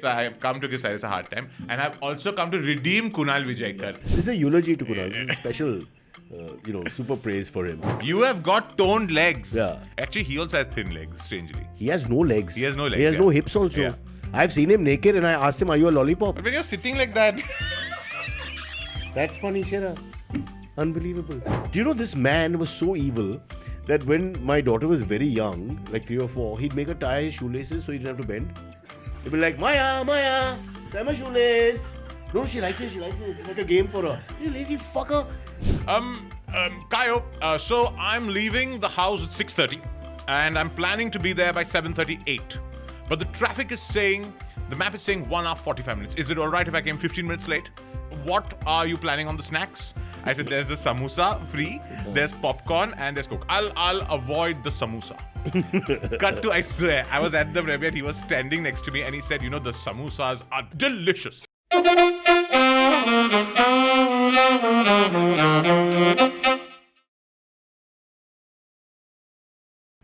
So I have come to give Cyrus a hard time. And I've also come to redeem Kunal Vijaykar. This is a eulogy to Kunal. This is a special, super praise for him. You have got toned legs. Yeah. Actually, he also has thin legs, strangely. He has no legs. He has no legs. He has no hips also. Yeah. I've seen him naked and I asked him, are you a lollipop? But when you're sitting like that... That's funny, Shera. Unbelievable. Do you know this man was so evil that when my daughter was very young, like 3 or 4, he'd make her tie his shoelaces so he didn't have to bend. He'd be like, Maya, tie my shoelace. No, she likes it. It's like a game for her. You lazy fucker. Kayo, so I'm leaving the house at 6:30 and I'm planning to be there by 7:38. But the traffic is saying, the map is saying 1 hour 45 minutes. Is it alright if I came 15 minutes late? What are you planning on the snacks? I said, there's the samosa free, there's popcorn, and there's Coke. I'll avoid the samosa. Cut to, I swear, I was at the premiere, he was standing next to me and he said, the samosas are delicious.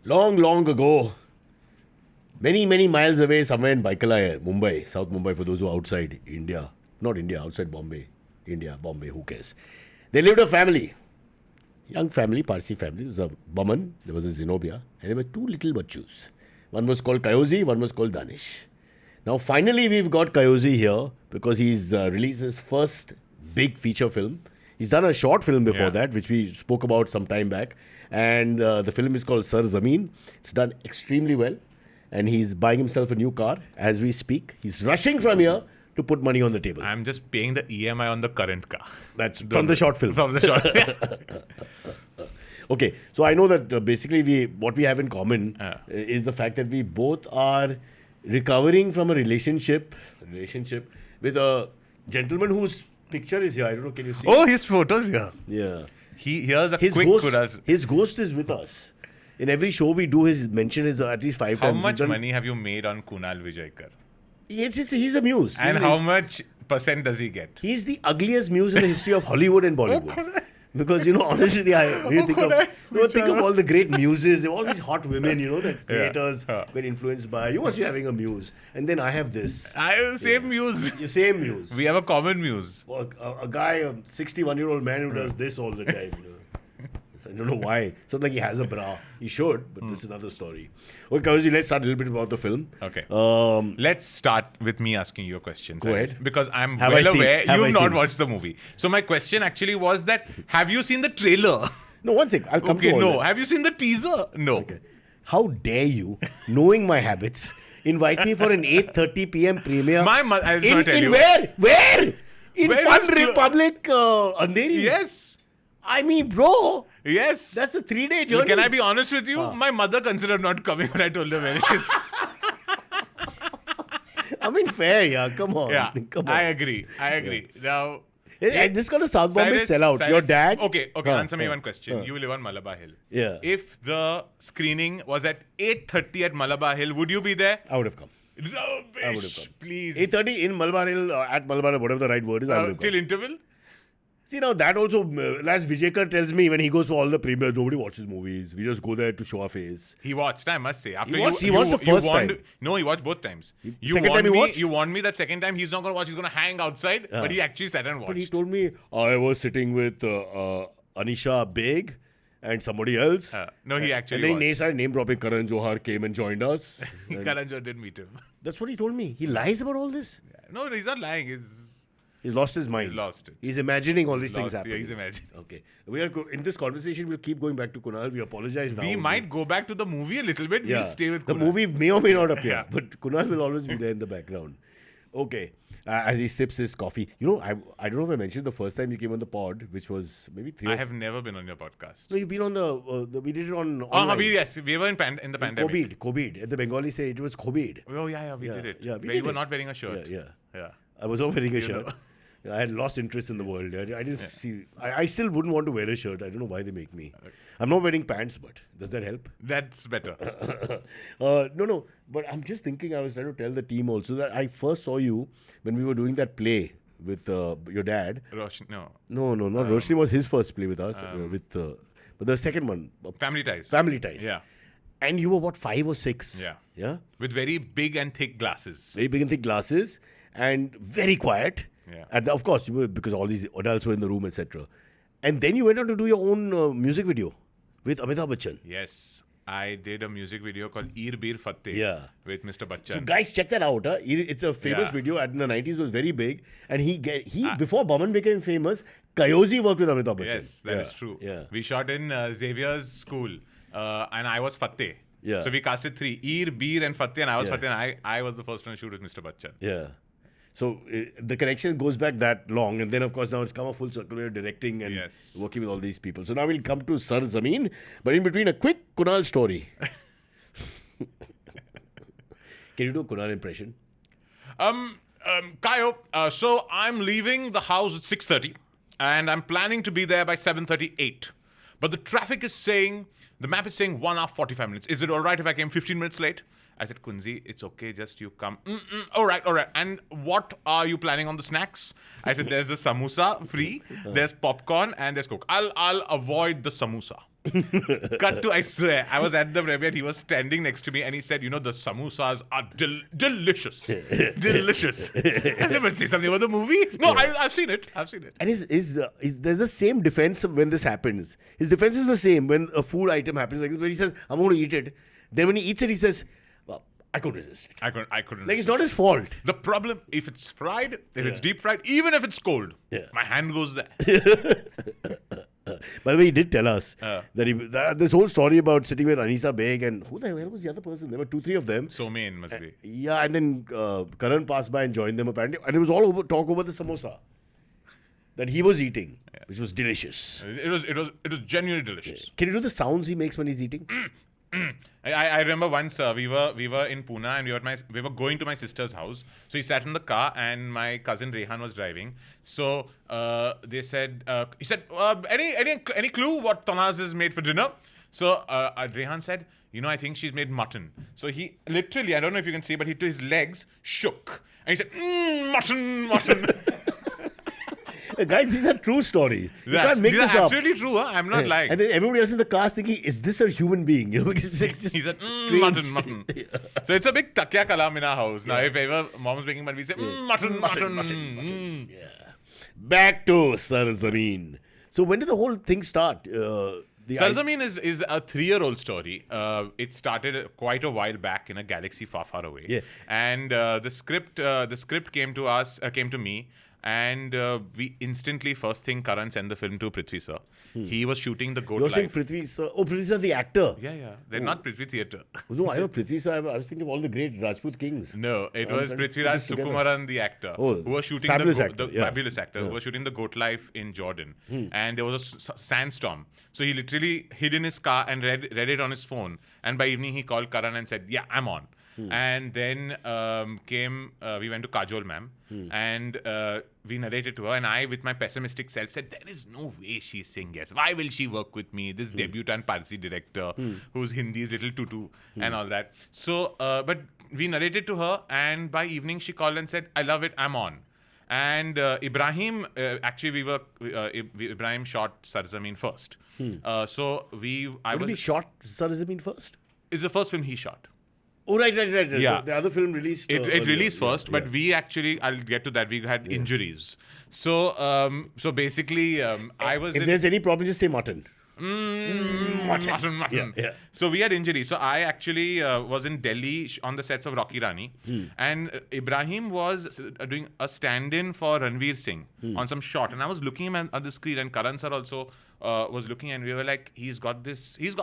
Long ago, many miles away, somewhere in Baikala, Mumbai, South Mumbai, for those who are outside India. Not India, outside Bombay. India, Bombay, who cares? There lived a family. Young family, Parsi family. There was a Boman, there was a Zenobia, and there were 2 little bachus. One was called Kayoze, one was called Danish. Now finally we've got Kayoze here because he's released his first big feature film. He's done a short film before that, which we spoke about some time back. And the film is called Sarzameen. It's done extremely well. And he's buying himself a new car as we speak. He's rushing from here to put money on the table. I'm just paying the EMI on the current car. That's from the short film. From the short. Okay, so I know that basically what we have in common is the fact that we both are recovering from a relationship with a gentleman whose picture is here. I don't know, can you see? Oh, his photo's here. Yeah. Here's a his quick ghost, His ghost is with us. In every show we do, his mention is at least 5 times. How much money have you made on Kunal Vijaykar? He's a muse. And how much % does he get? He's the ugliest muse in the history of Hollywood and Bollywood. Because, honestly, think of all the great muses, all these hot women, that creators were influenced by. You must be having a muse. And then I have this. I have the same muse. Your same muse. We have a common muse. A guy, a 61-year-old man who does this all the time, I don't know why. It's not like he has a bra. He should, but this is another story. Okay, Kayoze, let's start a little bit about the film. Okay. Let's start with me asking you a question. Go ahead. Because I'm well aware you've not watched the movie. So my question actually was that, have you seen the trailer? No, one sec. I'll come to all that. Have you seen the teaser? No. Okay. How dare you, knowing my habits, invite me for an 8:30 p.m. premiere? My mother, I'll not tell you. Where? In Fun Republic, Andheri? Yes. I mean, bro. Yes. That's a 3-day journey. Can I be honest with you? My mother considered not coming when I told her where it is. I mean, fair, yeah. Come on. Yeah. Come on. I agree. Now... This got a South Bombay sellout. Your dad... Okay. Answer me one question. You live on Malabar Hill. Yeah. If the screening was at 8:30 at Malabar Hill, would you be there? I would have come. Rubbish, I would have come. Please. 8:30 in Malabar Hill, at Malabar Hill, whatever the right word is, I would have come. Till interval? See, now that also, as Vijaykar tells me, when he goes for all the premieres, nobody watches movies. We just go there to show our face. He watched, I must say. He watched the first time. No, he watched both times. Second time he watched? You warned me that second time he's not going to watch, he's going to hang outside. But he actually sat and watched. But he told me, I was sitting with Anisha Beg and somebody else. No, he actually And then he started name-dropping. Karan Johar came and joined us. Karan Johar didn't meet him. That's what he told me. He lies about all this. Yeah. No, he's not lying. He's lost his mind. He's lost it. He's imagining all these things happening. Yeah, he's imagining. Okay. We are in this conversation, we'll keep going back to Kunal. We apologize now. We might go back to the movie a little bit. We'll stay with Kunal. The movie may or may not appear, but Kunal will always be there in the background. Okay. As he sips his coffee. I don't know if I mentioned the first time you came on the pod, which was maybe 3 I have never been on your podcast. No, you've been on we did it on yes. We were in the pandemic. COVID. At the Bengali say it was COVID. Oh, yeah, we did it. Yeah, where you were not wearing a shirt. Yeah. I was not wearing a shirt. I had lost interest in the world. I didn't see. I still wouldn't want to wear a shirt. I don't know why they make me. Okay. I'm not wearing pants, but does that help? That's better. No. But I'm just thinking. I was trying to tell the team also that I first saw you when we were doing that play with your dad. Roshni, no. No, not Roshni was his first play with us. But the second one. Family Ties. Family Ties. Yeah. And you were what, 5 or 6? Yeah. Yeah? With very big and thick glasses. Very big and thick glasses and very quiet. Yeah. And of course, you were, because all these adults were in the room, etc. And then you went on to do your own music video with Amitabh Bachchan. Yes. I did a music video called Eer Bir Fatteh Yeah. with Mr. Bachchan. So guys, check that out. Huh? It's a famous Yeah. video. In the 90s, it was very big. And he before Boman became famous, Kayoze worked with Amitabh Bachchan. Yes, that is true. Yeah. We shot in Xavier's school, and I was Fatteh. Yeah. So we casted 3, Eer, Beer, and Fatteh, and I was Yeah. Fatteh, and I was the first one to shoot with Mr. Bachchan. Yeah. So the connection goes back that long. And then, of course, now it's come a full circle. You're directing and Yes. working with all these people. So now we'll come to Sarzameen. But in between, a quick Kunal story. Can you do a Kunal impression? Kayo, so I'm leaving the house at 6:30, and I'm planning to be there by 7:38. But the traffic is saying, the map is saying 1 hour 45 minutes. Is it all right if I came 15 minutes late? I said, Kunzi, it's okay, just you come. All right. And what are you planning on the snacks? I said, there's the samosa free, there's popcorn, and there's Coke. I'll avoid the samosa. Cut to, I swear, I was at the premiere, he was standing next to me and he said, the samosas are delicious. Delicious. I said, but say something about the movie? No, I've seen it. And there's the same defense when this happens. His defense is the same when a food item happens like this, where he says, I'm going to eat it. Then when he eats it, he says, well, I couldn't resist it. I couldn't. Like, it's not his fault. The problem, if it's fried, if it's deep fried, even if it's cold, my hand goes there. By the way, he did tell us that this whole story about sitting with Anisa Beg and who the hell was the other person? There were 2-3 of them. Somain must be. Yeah, and then Karan passed by and joined them apparently. And it was all talk over the samosa that he was eating, which was delicious. It was genuinely delicious. Can you do the sounds he makes when he's eating? I remember once we were in Pune and we were going to my sister's house. So he sat in the car and my cousin Rehan was driving. So he said, any clue what Tanaz has made for dinner? So Rehan said, I think she's made mutton. So he literally, I don't know if you can see, but his legs shook and he said, mutton. Guys, these are true stories. You can't make these this are up. absolutely true. Huh? I'm not lying. And then everybody else in the cast thinking, is this a human being? Because it's just he said, strange. mutton. So it's a big takya kalam in our house. Now, if ever mom's making mutton, we say, mutton. Yeah. Back to Sarzameen. So when did the whole thing start? Sarzameen is a 3-year-old story. It started quite a while back in a galaxy far, far away. Yeah. And the script came to me. And we instantly, first thing, Karan sent the film to Prithvi sir. He was shooting the Goat You're saying Life. Prithvi sir? Oh, Prithvi sir, the actor. Yeah. They're not Prithvi Theatre. No, I know Prithvi sir. I was thinking of all the great Rajput kings. No, it was Prithviraj Sukumaran, the actor, who was shooting fabulous actor, who was shooting the Goat Life in Jordan. And there was a sandstorm. So he literally hid in his car and read it on his phone. And by evening, he called Karan and said, yeah, I'm on. And then we went to Kajol ma'am and we narrated to her, and I, with my pessimistic self, said, there is no way she's saying yes. Why will she work with me? This debutant Parsi director whose Hindi is little tutu and all that. So, but we narrated to her, and by evening she called and said, I love it, I'm on. And Ibrahim, Ibrahim shot Sarzameen first. He shot Sarzameen first? It's the first film he shot. Oh, right. Yeah. The other film released. It released first, but we actually, I'll get to that, we had injuries. So basically, I was. If there's any problem, just say mutton. Mutton. Yeah. So we had injuries. So I actually was in Delhi on the sets of Rocky Rani, and Ibrahim was doing a stand-in for Ranveer Singh on some shot, and I was looking at the screen, and Karan sir also was looking, and we were like, he's got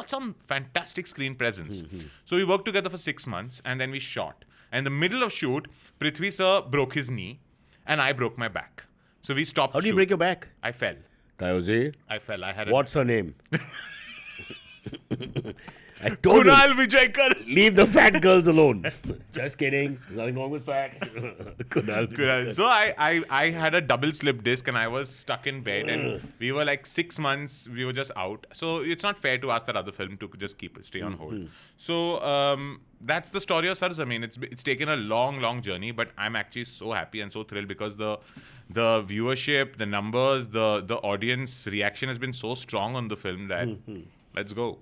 some fantastic screen presence. So we worked together for 6 months, and then we shot. And in the middle of shoot, Prithvi sir broke his knee, and I broke my back. So we stopped. How did you break your back? I fell. Kayoze? I fell. What's her name? I told Kunal you. Vijaykar. Leave the fat girls alone. Just kidding. There's nothing wrong with fat. Kunal. So I had a double slip disc and I was stuck in bed and we were like 6 months, we were just out. So it's not fair to ask that other film to just stay on hold. So that's the story of Sarzameen. It's taken a long journey, but I'm actually so happy and so thrilled because the viewership, the numbers, the audience reaction has been so strong on the film that let's go.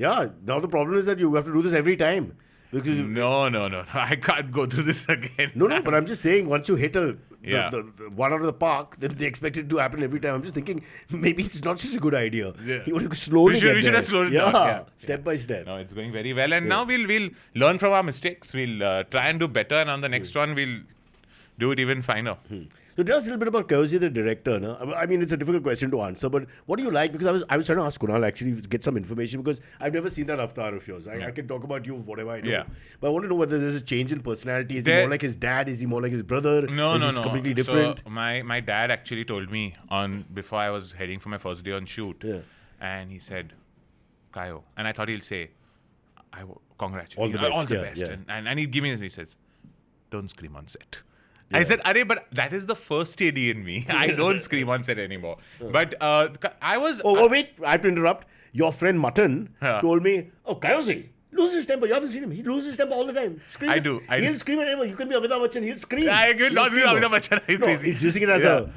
Yeah, now the problem is that you have to do this every time. Because No. I can't go through this again. No, but I'm just saying, once you hit the one out of the park, then they expect it to happen every time. I'm just thinking, maybe it's not such a good idea. Yeah. You want to slowly We should have slowed it down. Yeah. Step by step. No, it's going very well. And now we'll learn from our mistakes. We'll try and do better. And on the next one, we'll do it even finer. So tell us a little bit about Kayoze, the director. No? I mean, it's a difficult question to answer, but what do you like? Because I was trying to ask Kunal actually to get some information because I've never seen that avatar of yours. I can talk about you whatever I know. Yeah. But I want to know whether there's a change in personality. Is he more like his dad? Is he more like his brother? No. Completely different? So my dad actually told me before I was heading for my first day on shoot. Yeah. And he said, Kayo. And I thought he'll say, congratulations. All the best. best. Yeah. And he'd give me this. He says, don't scream on set. I said, Arey, but that is the first AD in me. I don't scream on set anymore. But I was... wait. I have to interrupt. Your friend Mutton told me, Kayoze loses his temper. You haven't seen him. He loses his temper all the time. I do. He'll scream at anyone. You can be Amitabh Bachchan. He'll scream. I will not be Amitabh Bachchan. He's crazy. He's using it as a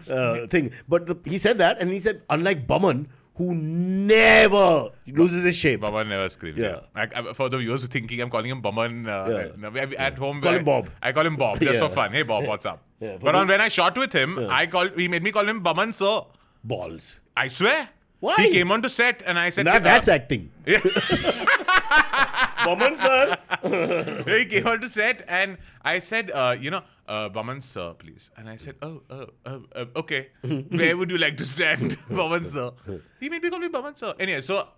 thing. But he said that, and he said, unlike Boman, who never loses his shape. Boman never screams. Yeah. For the viewers who thinking I'm calling him Boman at home. Call him Bob. I call him Bob just for fun. Hey Bob, what's up? Yeah, but when I shot with him, he made me call him Boman sir. Balls. I swear. Why? He came onto set and I said... That's acting. Boman sir. He came onto set and I said, Boman sir, please. And I said, okay. Where would you like to stand, Boman sir? He made me call me Boman sir. Anyway, so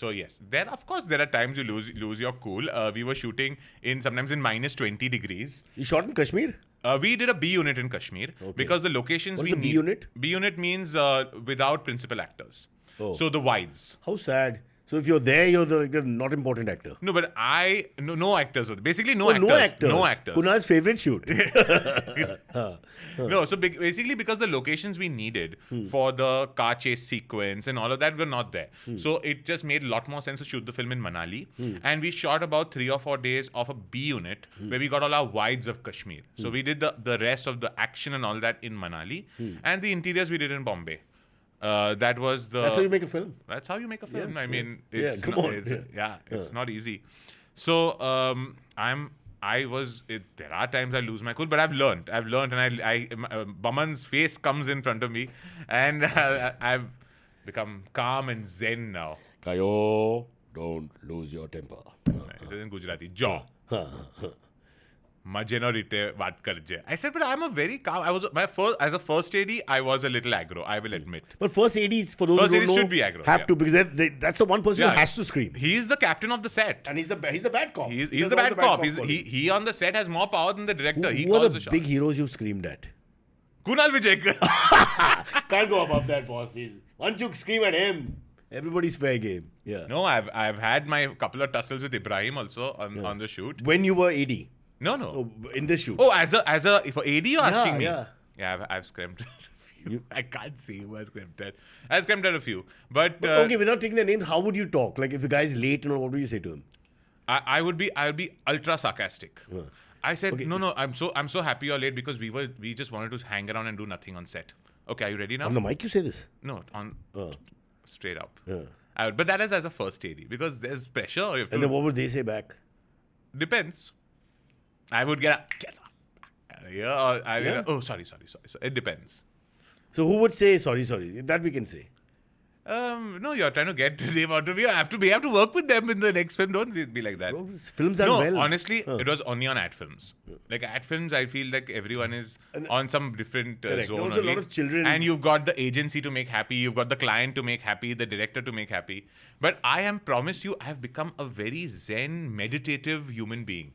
yes. There are times you lose your cool. We were shooting sometimes in minus 20 degrees. You shot in Kashmir? We did a B unit in Kashmir because the locations What is a B unit? B unit means without principal actors. Oh. So the wides. How sad. So if you're there, you're the not important actor. No, but no actors. Basically, no actors. No actors. Kunal's favorite shoot. No, so basically because the locations we needed for the car chase sequence and all of that were not there. So it just made a lot more sense to shoot the film in Manali. And we shot about 3 or 4 days of a B unit where we got all our wides of Kashmir. So we did the rest of the action and all that in Manali. And the interiors we did in Bombay. That's how you make a film. That's how you make a film. Yeah, I mean, it's not easy. So there are times I lose my cool, but I've learned, and Baman's face comes in front of me, and I've become calm and zen now. Kayo, don't lose your temper. It is in Gujarati. Jaw. Majority baat karje. I said, but I'm a very calm. As a first AD, I was a little aggro. I will admit. But first ADs, for those who don't know, should be aggro. Have to because that's the one person who has to scream. He's the captain of the set, and he's the bad cop. He's the bad cop. He on the set has more power than the director. Who are the big heroes you screamed at? Kunal Vijaykar. Can't go above that, boss. Once you scream at him, everybody's fair game. Yeah. No, I've had my couple of tussles with Ibrahim also on the shoot. When you were AD. No. In this shoot. Oh, as a for AD you're asking me? Yeah, I've screamed a few. I can't see who I screamed at. I screamed at a few. But okay, without taking the names, how would you talk? Like if the guy's late, what would you say to him? I would be ultra sarcastic. I said, no, I'm so happy you're late because we just wanted to hang around and do nothing on set. Okay, are you ready now? On the mic you say this? No, straight up. But that is as a first AD because there's pressure. And then what would they say back? Depends. I would get up. Oh, sorry. It depends. So who would say sorry? That we can say. No, you're trying to get the name out of me. I have to work with them in the next film. Don't be like that. Bro, films are well. Honestly, it was only on ad films. Like ad films, I feel like everyone is on some different zone. There was a lot of children. And you've got the agency to make happy. You've got the client to make happy. The director to make happy. But I promise you, I have become a very zen, meditative human being.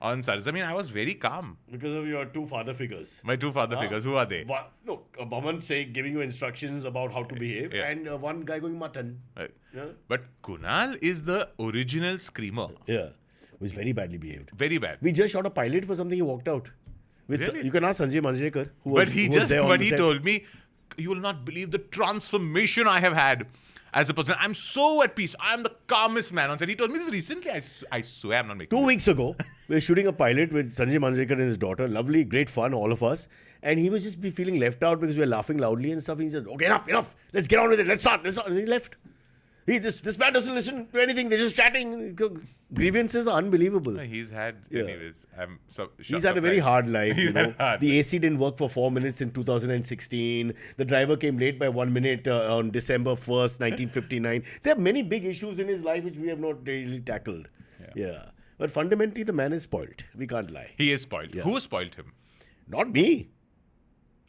On Sarzameen, I was very calm. Because of your two father figures. My two father figures. Who are they? Boman giving you instructions about how to behave, and one guy going mutton. But Kunal is the original screamer. Yeah. Who is very badly behaved. Very bad. We just shot a pilot for something, he walked out. Really? You can ask Sanjay Manjrekar. He told me, you will not believe the transformation I have had. As a person, I'm so at peace. I'm the calmest man on set. He told me this recently. I swear I'm not making 2 weeks ago, we were shooting a pilot with Sanjay Manjrekar and his daughter. Lovely, great fun, all of us. And he was just feeling left out because we were laughing loudly and stuff. And he said, okay, enough. Let's get on with it. Let's start. And he left. This man doesn't listen to anything. They're just chatting. Grievances are unbelievable. He's had, anyways, I'm He's had a very hard life. Hard. The AC didn't work for 4 minutes in 2016. The driver came late by 1 minute on December 1st, 1959. There are many big issues in his life which we have not really tackled. Yeah. But fundamentally, the man is spoiled. We can't lie. He is spoiled. Who spoiled him? Not me.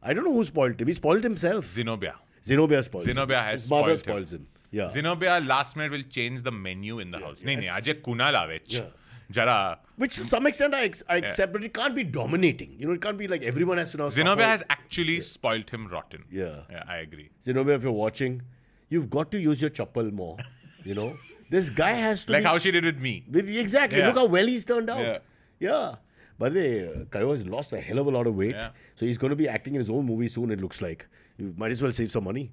I don't know who spoiled him. He spoiled himself. Zenobia. Zenobia spoils him. Zenobia has His mother spoiled spoils him. Yeah. Zenobia last minute will change the menu in the house. No, Ajay Kunal avech. Jara. Which to some extent I accept, but it can't be dominating. It can't be like everyone has to now Zenobia suffer. has actually spoiled him rotten. Yeah, I agree. Zenobia, if you're watching, you've got to use your chappal more. This guy has to like how she did with me. Exactly. Yeah. Look how well he's turned out. Yeah. By the way, Kayoze has lost a hell of a lot of weight. Yeah. So he's going to be acting in his own movie soon, it looks like. You might as well save some money.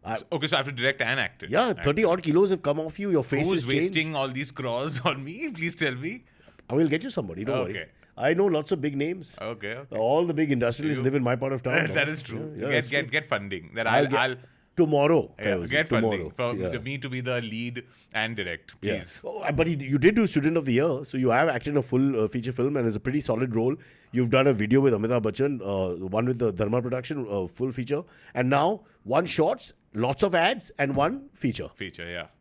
Okay, so I have to direct and act it. Yeah, 30 odd kilos have come off you. Your face Who's is changed. wasting all these crores on me? Please tell me. I will get you somebody. Don't worry. I know lots of big names. Okay. All the big industrialists live in my part of town. That is true. Get funding. That I'll tomorrow. Get tomorrow. funding for me to be the lead and direct, please. But you did do Student of the Year, so you have acted in a full feature film, and it's a pretty solid role. You've done a video with Amitabh Bachchan, one with the Dharma production, full feature, and now one shorts, lots of ads, and one feature.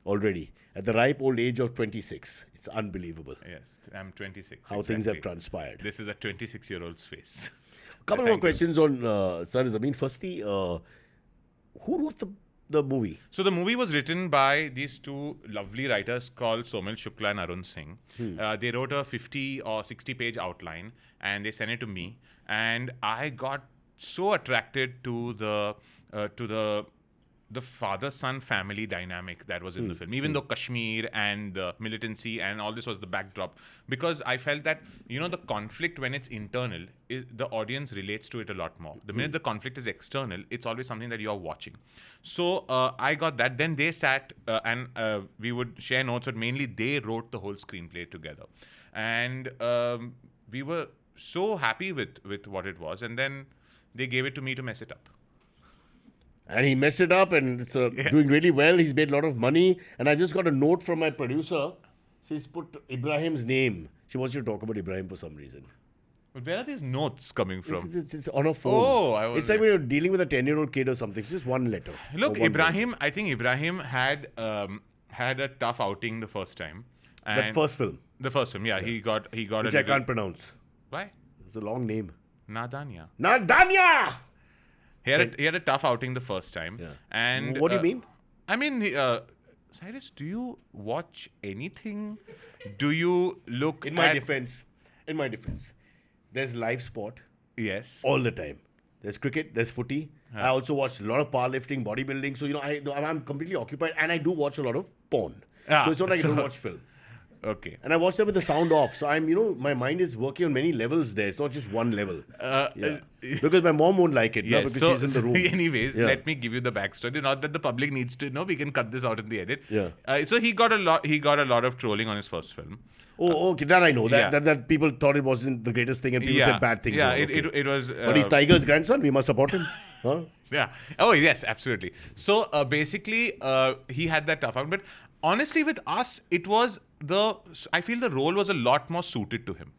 Already at the ripe old age of 26. It's unbelievable. Yes, I'm 26. How things have transpired. This is a 26-year-old's face. A couple more questions on Sarzameen. Firstly, who wrote the movie? So the movie was written by these two lovely writers called Somil Shukla and Arun Singh. They wrote a 50 or 60-page outline and they sent it to me. And I got so attracted to the father-son family dynamic that was in the film, even though Kashmir and militancy and all this was the backdrop, because I felt that, the conflict when it's internal, the audience relates to it a lot more. The minute the conflict is external, it's always something that you're watching. So I got that. Then they sat and we would share notes, but mainly they wrote the whole screenplay together. And we were so happy with what it was. And then they gave it to me to mess it up. And he messed it up and it's doing really well. He's made a lot of money. And I just got a note from my producer. She's put Ibrahim's name. She wants you to talk about Ibrahim for some reason. But where are these notes coming from? It's on her phone. Oh, it's like when you're dealing with a 10-year-old kid or something. It's just one letter. Look, Ibrahim, I think Ibrahim had a tough outing the first time. And the first film. The first film, yeah. He got Which I can't pronounce. Why? It's a long name. Nadaaniyan. He had a tough outing the first time. Yeah. And what do you mean? I mean, Cyrus, do you watch anything? Do you look In my defense, there's live sport. Yes. All the time. There's cricket, there's footy. I also watch a lot of powerlifting, bodybuilding. So, I'm completely occupied and I do watch a lot of porn. So it's not like I don't watch film. Okay. And I watched them with the sound off. So my mind is working on many levels there. It's not just one level. Because my mom won't like it. Yes, because she's in the room. Anyways, let me give you the backstory. Not that the public needs to know. We can cut this out in the edit. Yeah. So he got a lot of trolling on his first film. Okay, that I know. That people thought it wasn't the greatest thing and people said bad things. Yeah, it was. But he's Tiger's grandson. We must support him. Huh? Yeah. Oh, yes, absolutely. So basically, he had that tough out. But honestly, with us, I feel the role was a lot more suited to him.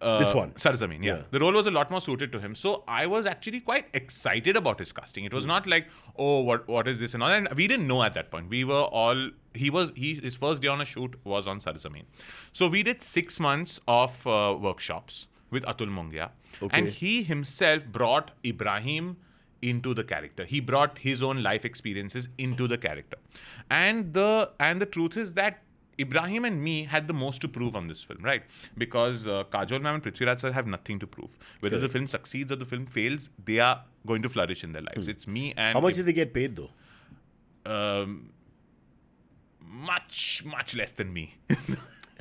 This one. Sarzameen, yeah. The role was a lot more suited to him. So I was actually quite excited about his casting. It was not like, oh, what is this and all. And we didn't know at that point. We were all, his first day on a shoot was on Sarzameen. So we did 6 months of workshops with Atul Mongia. Okay. And he himself brought Ibrahim into the character. He brought his own life experiences into the character. And the truth is that Ibrahim and me had the most to prove on this film, right? Because Kajol ma'am and Prithviraj sir have nothing to prove. Whether the film succeeds or the film fails, they are going to flourish in their lives. It's me and... How much did they get paid though? Much less than me.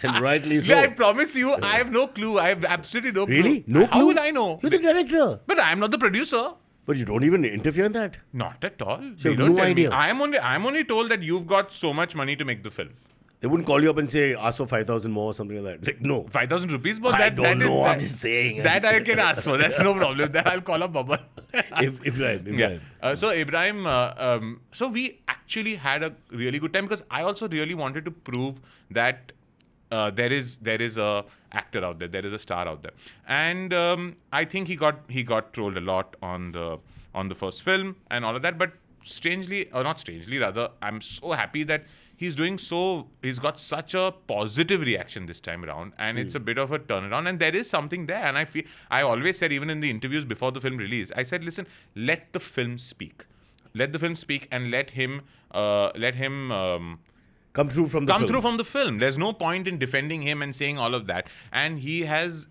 And rightly so. I promise you, I have no clue. I have absolutely no clue. Really? No clue? How would I know? You're the director. But I am not the producer. But you don't even interfere in that? Not at all. So they don't no tell idea. Me. I'm only told that you've got so much money to make the film. They wouldn't call you up and say, ask for 5,000 more or something like that. Like, no. 5,000 rupees? But I don't know. I'm just saying. That I can ask for. That's no problem. That I'll call up Boman. Ibrahim. So Ibrahim, so we actually had a really good time because I also really wanted to prove that there is a actor out there, there is a star out there, and I think he got trolled a lot on the first film and all of that. But strangely, or not strangely, rather, I'm so happy that he's got such a positive reaction this time around, and it's a bit of a turnaround, and there is something there. And I always said, even in the interviews before the film release, I said, listen, let the film speak, and let him come through from the film. There's no point in defending him and saying all of that, and he has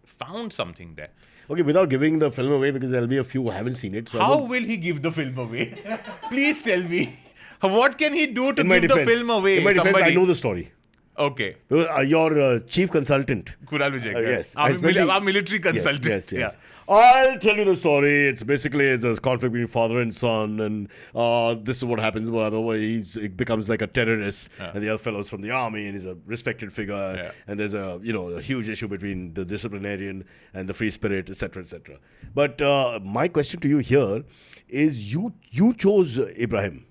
found something there. Okay, without giving the film away, because there'll be a few who haven't seen it. So how will he give the film away? Please tell me. What can he do to give the film away? In my defense, I know the story. Okay. Your chief consultant. Kunal Vijaykar. Yes. Our military consultant. Yes. Yeah. I'll tell you the story. It's basically a conflict between father and son, and this is what happens. He becomes like a terrorist, and the other fellow's from the army, and he's a respected figure. And there's a huge issue between the disciplinarian and the free spirit, etc., etc. But my question to you here is, you chose Ibrahim.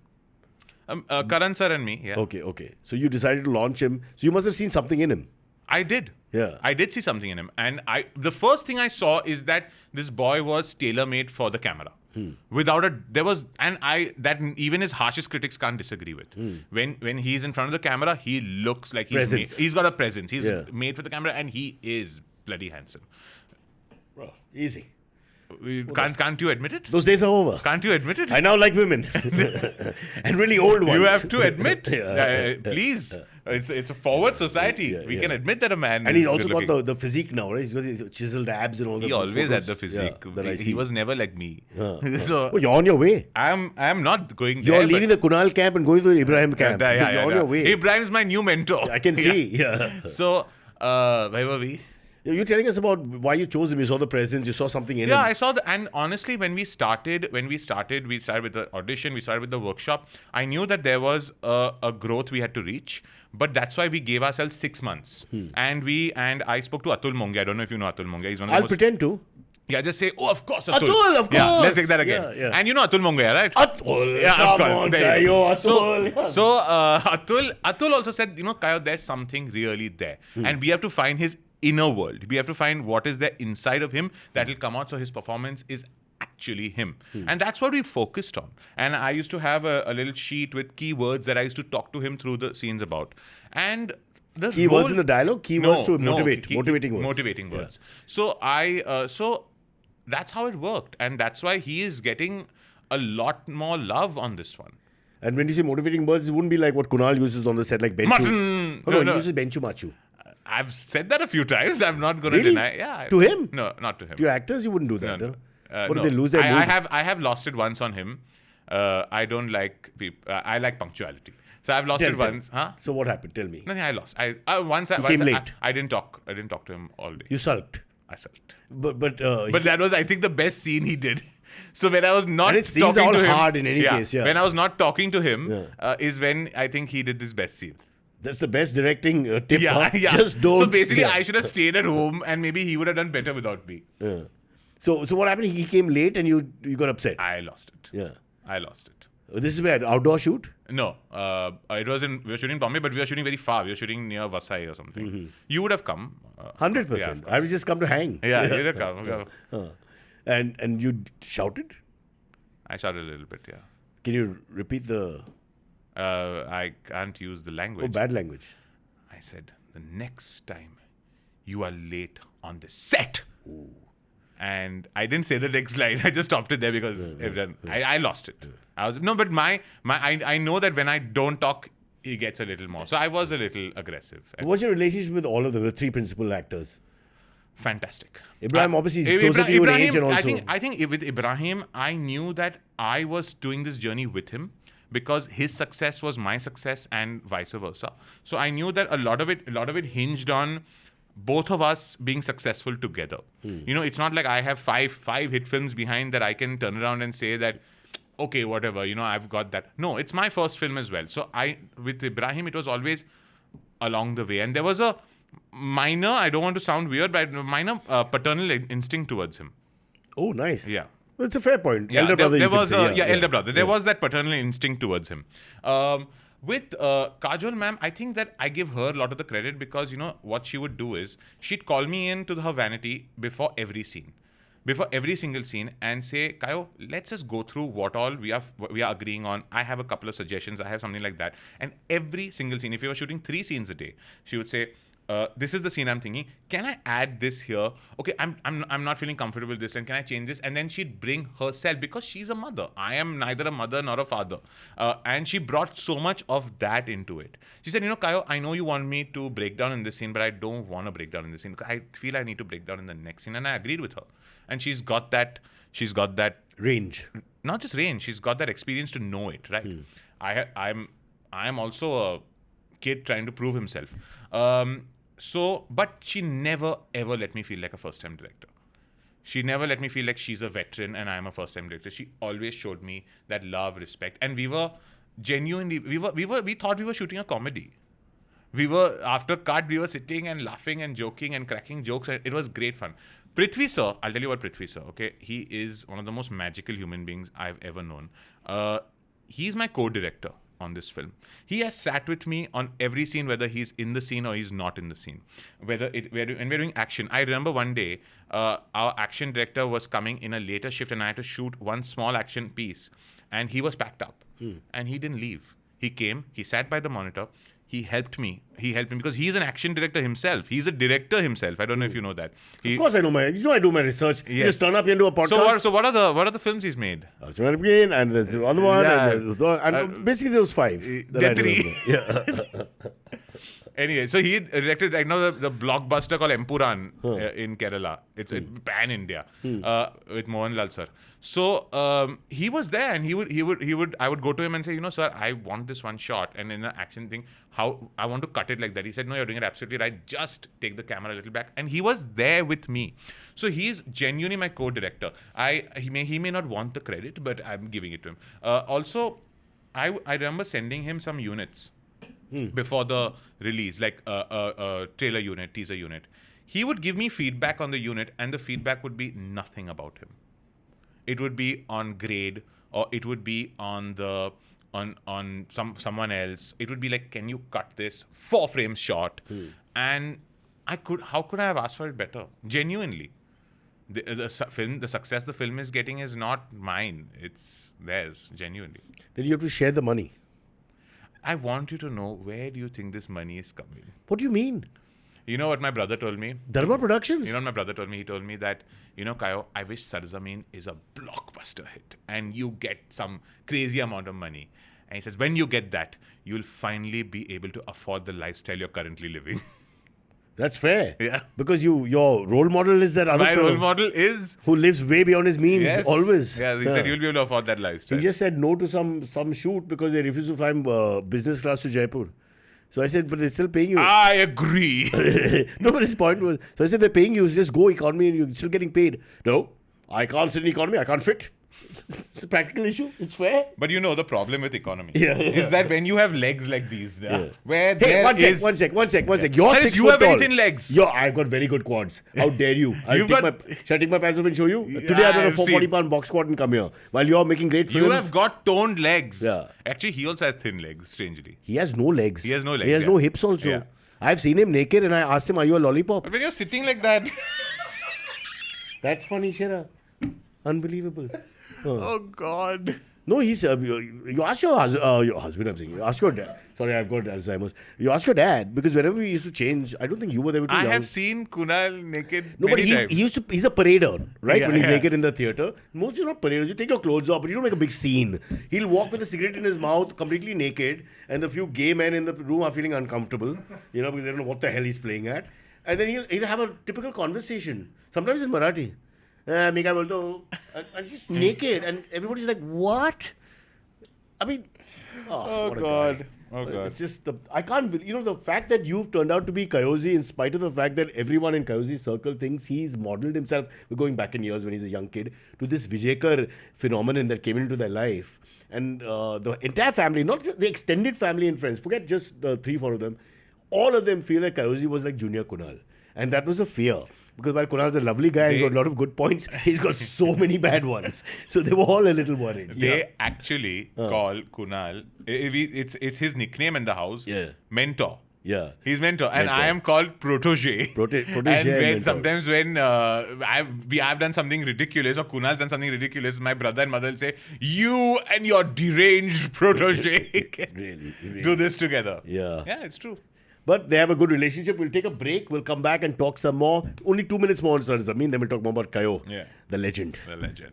Karan sir and me. Yeah. Okay. So you decided to launch him. So you must have seen something in him. I did. Yeah. I did see something in him. And the first thing I saw is that this boy was tailor-made for the camera. That even his harshest critics can't disagree with. When he's in front of the camera, he looks like he's got a presence. He's made for the camera, and he is bloody handsome. Bro, easy. Can't you admit it? Those days are over. Can't you admit it? I now like women. And really old ones. You have to admit. Please. It's a forward society. We can admit that a man and is he's also good-looking. got the physique now, right? He's got the chiseled abs and all that. He always had the physique. Yeah, He was never like me. So you're on your way. I'm not going there. You're leaving the Kunal camp and going to the Ibrahim camp. You're on your way. Ibrahim is my new mentor. I can see. Yeah. So, where were we? You're telling us about why you chose him. You saw the presence. You saw something in him. Yeah, I saw and honestly, when we started with the audition, we started with the workshop. I knew that there was a growth we had to reach, but that's why we gave ourselves 6 months. And I spoke to Atul Mongia. I don't know if you know Atul Mongia. He's one of the most... pretend to. Yeah, just say, oh, of course, Atul. Atul, of course. Yeah, let's take that again. Yeah. And you know Atul Mongia, right? Atul. Yeah, of course. On, Atul. So Atul also said, Kayo, there's something really there. And we have to find his inner world. We have to find what is there inside of him that will come out, so his performance is actually him. And that's what we focused on. And I used to have a little sheet with keywords that I used to talk to him through the scenes about. And the keywords in the dialogue? Keywords to motivate. Motivating words. Yeah. So that's how it worked. And that's why he is getting a lot more love on this one. And when you say motivating words, it wouldn't be like what Kunal uses on the set, like Benchu. Mutton! No, he uses Benchu Machu. I've said that a few times. I'm not going to deny. Yeah. To him? No, not to him. To your actors, you wouldn't do that. No. What do they lose their mood? I have lost it once on him. I don't like people. I like punctuality. So I've lost it once. Huh? So what happened? Tell me. Nothing. I lost. Once came late. I didn't talk to him all day. You sulked. I sulked. But that was, I think, the best scene he did. So when I was not and his talking scenes are all to him, hard in any case. Yeah. When I was not talking to him, is when I think he did this best scene. That's the best directing tip. Yeah. Just don't. So basically, I should have stayed at home, and maybe he would have done better without me. Yeah. So what happened? He came late, and you got upset. I lost it. Yeah. I lost it. This is where outdoor shoot. No, it was we were shooting in Bombay, but we were shooting very far. We were shooting near Vasai or something. You would have come. 100%. I would just come to hang. Yeah, you would have come. And you shouted? I shouted a little bit. Yeah. Can you repeat the? I can't use the language. Oh, bad language. I said, the next time you are late on the set. Ooh. And I didn't say the next line. I just stopped it there because I lost it. But I know that when I don't talk, he gets a little more. So I was a little aggressive. What's your relationship with all of the three principal actors? Fantastic. Ibrahim obviously is closer to you in age and also. I think with Ibrahim, I knew that I was doing this journey with him because his success was my success and vice versa. So I knew that a lot of it hinged on both of us being successful together. It's not like I have five hit films behind that I can turn around and say that, okay, whatever, I've got that. No, it's my first film as well. So with Ibrahim, it was always along the way. And there was a minor, I don't want to sound weird, but minor paternal instinct towards him. Oh, nice. Yeah. It's a fair point. Yeah, Elder brother, there you could was say. elder brother. There was that paternal instinct towards him. With Kajol ma'am, I think that I give her a lot of the credit because what she would do is she'd call me into her vanity before every scene, before every single scene, and say, Kayo, let's just go through what all we are agreeing on. I have a couple of suggestions. I have something like that. And every single scene, if you were shooting 3 scenes a day, she would say, this is the scene I'm thinking. Can I add this here? Okay, I'm not feeling comfortable with this line. Can I change this? And then she'd bring herself because she's a mother. I am neither a mother nor a father. And she brought so much of that into it. She said, Kayo, I know you want me to break down in this scene, but I don't want to break down in this scene. I feel I need to break down in the next scene. And I agreed with her. And she's got that range. Not just range. She's got that experience to know it, right? I'm also a kid trying to prove himself. But she never ever let me feel like a first-time director. She never let me feel like she's a veteran and I'm a first-time director. She always showed me that love, respect, and we were genuinely we thought we were shooting a comedy. We were after cut, we were sitting and laughing and joking and cracking jokes, and it was great fun. Prithvi sir, I'll tell you about Prithvi sir. Okay, he is one of the most magical human beings I've ever known. He's my co-director on this film. He has sat with me on every scene, whether he's in the scene or he's not in the scene. We're doing action. I remember one day, our action director was coming in a later shift and I had to shoot one small action piece. And he was packed up. And he didn't leave. He came, he sat by the monitor, he helped me. Because he's an action director himself. He's a director himself. I don't know if you know that. Of course I know I do my research. Yes. You just turn up into a podcast. So what are the films he's made? Sarzameen, and there's the other one. Yeah. And basically there was 5. There are 3. Yeah. Anyway, so he directed the blockbuster called Empuraan in Kerala. It's pan India with Mohanlal sir. So he was there, and I would go to him and say, sir, I want this one shot, and in the action thing, how I want to cut it like that. He said, no, you're doing it absolutely right. Just take the camera a little back, and he was there with me. So he's genuinely my co-director. He may not want the credit, but I'm giving it to him. Also, I remember sending him some units. Before the release, like a trailer unit, teaser unit. He would give me feedback on the unit, and the feedback would be nothing about him. It would be on grade, or it would be on someone else. It would be like, can you cut this 4 frames short? And how could I have asked for it better? Genuinely. The success the film is getting is not mine. It's theirs, genuinely. Then you have to share the money. I want you to know, where do you think this money is coming? What do you mean? You know what my brother told me? Dharma Productions? You know what my brother told me? He told me that, Kayo, I wish Sarzameen is a blockbuster hit and you get some crazy amount of money. And he says, when you get that, you'll finally be able to afford the lifestyle you're currently living. That's fair. Yeah. Because your role model is that other My fellow role model is... who lives way beyond his means, Yes. always. Yeah, he said you'll be able to afford that lifestyle. He just said no to some shoot because they refused to fly him business class to Jaipur. So I said, but they're still paying you. I agree. No, but his point was, so I said, they're paying you, just go economy and you're still getting paid. No, I can't sit in economy, I can't fit. It's a practical issue. It's fair. But the problem with economy Yeah. is that when you have legs like these, where Hey, there one is... sec. You're Cyrus, 6 you foot have very tall. thin legs. I've got very good quads. How dare you? Shall I take my pants off and show you? Yeah, Today I done a I've 440-pound box squat and come here. While you're making great films. You have got toned legs. Yeah. Actually, he also has thin legs, strangely. He has no legs. He has no legs, He has yeah. no hips also. Yeah. I've seen him naked and I asked him, are you a lollipop? But when you're sitting like that... That's funny, Shira. Unbelievable. Oh, God. No, he's... you ask your husband, I'm saying. You ask your dad. Sorry, I've got Alzheimer's. You ask your dad, because whenever we used to change, I don't think you were there with I young. have seen Kunal naked No, but many times. he's a parader, right? Yeah, when he's yeah. naked in the theatre. Most you're not paraders. You take your clothes off, but you don't make a big scene. He'll walk with a cigarette in his mouth, completely naked, and the few gay men in the room are feeling uncomfortable, because they don't know what the hell he's playing at. And then he'll have a typical conversation. Sometimes in Marathi. And just naked, and everybody's like, what? I mean, Oh, what a God. guy. Oh, God. It's just I can't believe, the fact that you've turned out to be Kayoze, in spite of the fact that everyone in Kayoze's circle thinks he's modeled himself, we're going back in years when he's a young kid, to this Vijaykar phenomenon that came into their life. And the entire family, not the extended family and friends, forget just 3-4 of them, all of them feel that Kayoze was like Junior Kunal. And that was a fear. Because while Kunal's a lovely guy, he's got a lot of good points, he's got so many bad ones. So they were all a little worried. They actually call Kunal, it's his nickname in the house, Mentor. Yeah. He's mentor. And I am called protege. And sometimes when I've done something ridiculous or Kunal's done something ridiculous, my brother and mother will say, you and your deranged protege really do this together. Yeah. Yeah, it's true. But they have a good relationship. We'll take a break. We'll come back and talk some more. Only 2 minutes more on Sarzameen. Then we'll talk more about Kayo, the legend.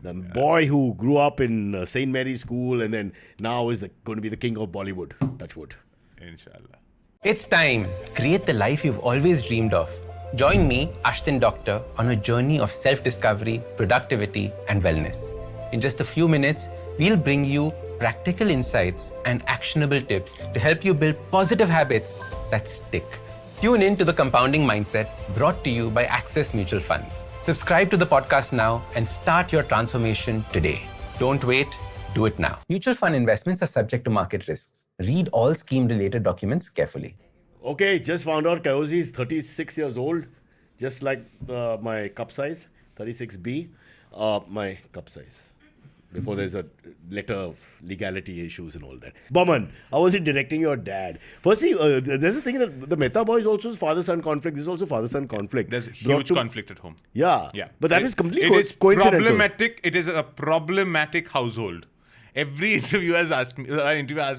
The boy who grew up in St. Mary's School and then now is going to be the king of Bollywood. Touch wood. Inshallah. It's time. Create the life you've always dreamed of. Join me, Ashton Doctor, on a journey of self-discovery, productivity, and wellness. In just a few minutes, we'll bring you practical insights and actionable tips to help you build positive habits that stick. Tune in to The Compounding Mindset, brought to you by Access Mutual Funds. Subscribe to the podcast now and start your transformation today. Don't wait. Do it now. Mutual fund investments are subject to market risks. Read all scheme-related documents carefully. Okay, just found out Kayoze is 36 years old, just like my cup size, 36B, my cup size. Before there's a letter of legality issues and all that. Boman, how was it directing your dad? Firstly, there's a thing that the Mehta boys also is father-son conflict. This is also father-son conflict. There's huge conflict at home. Yeah. But that is completely coincidental. Problematic. It is a problematic household. Every interviewer has asked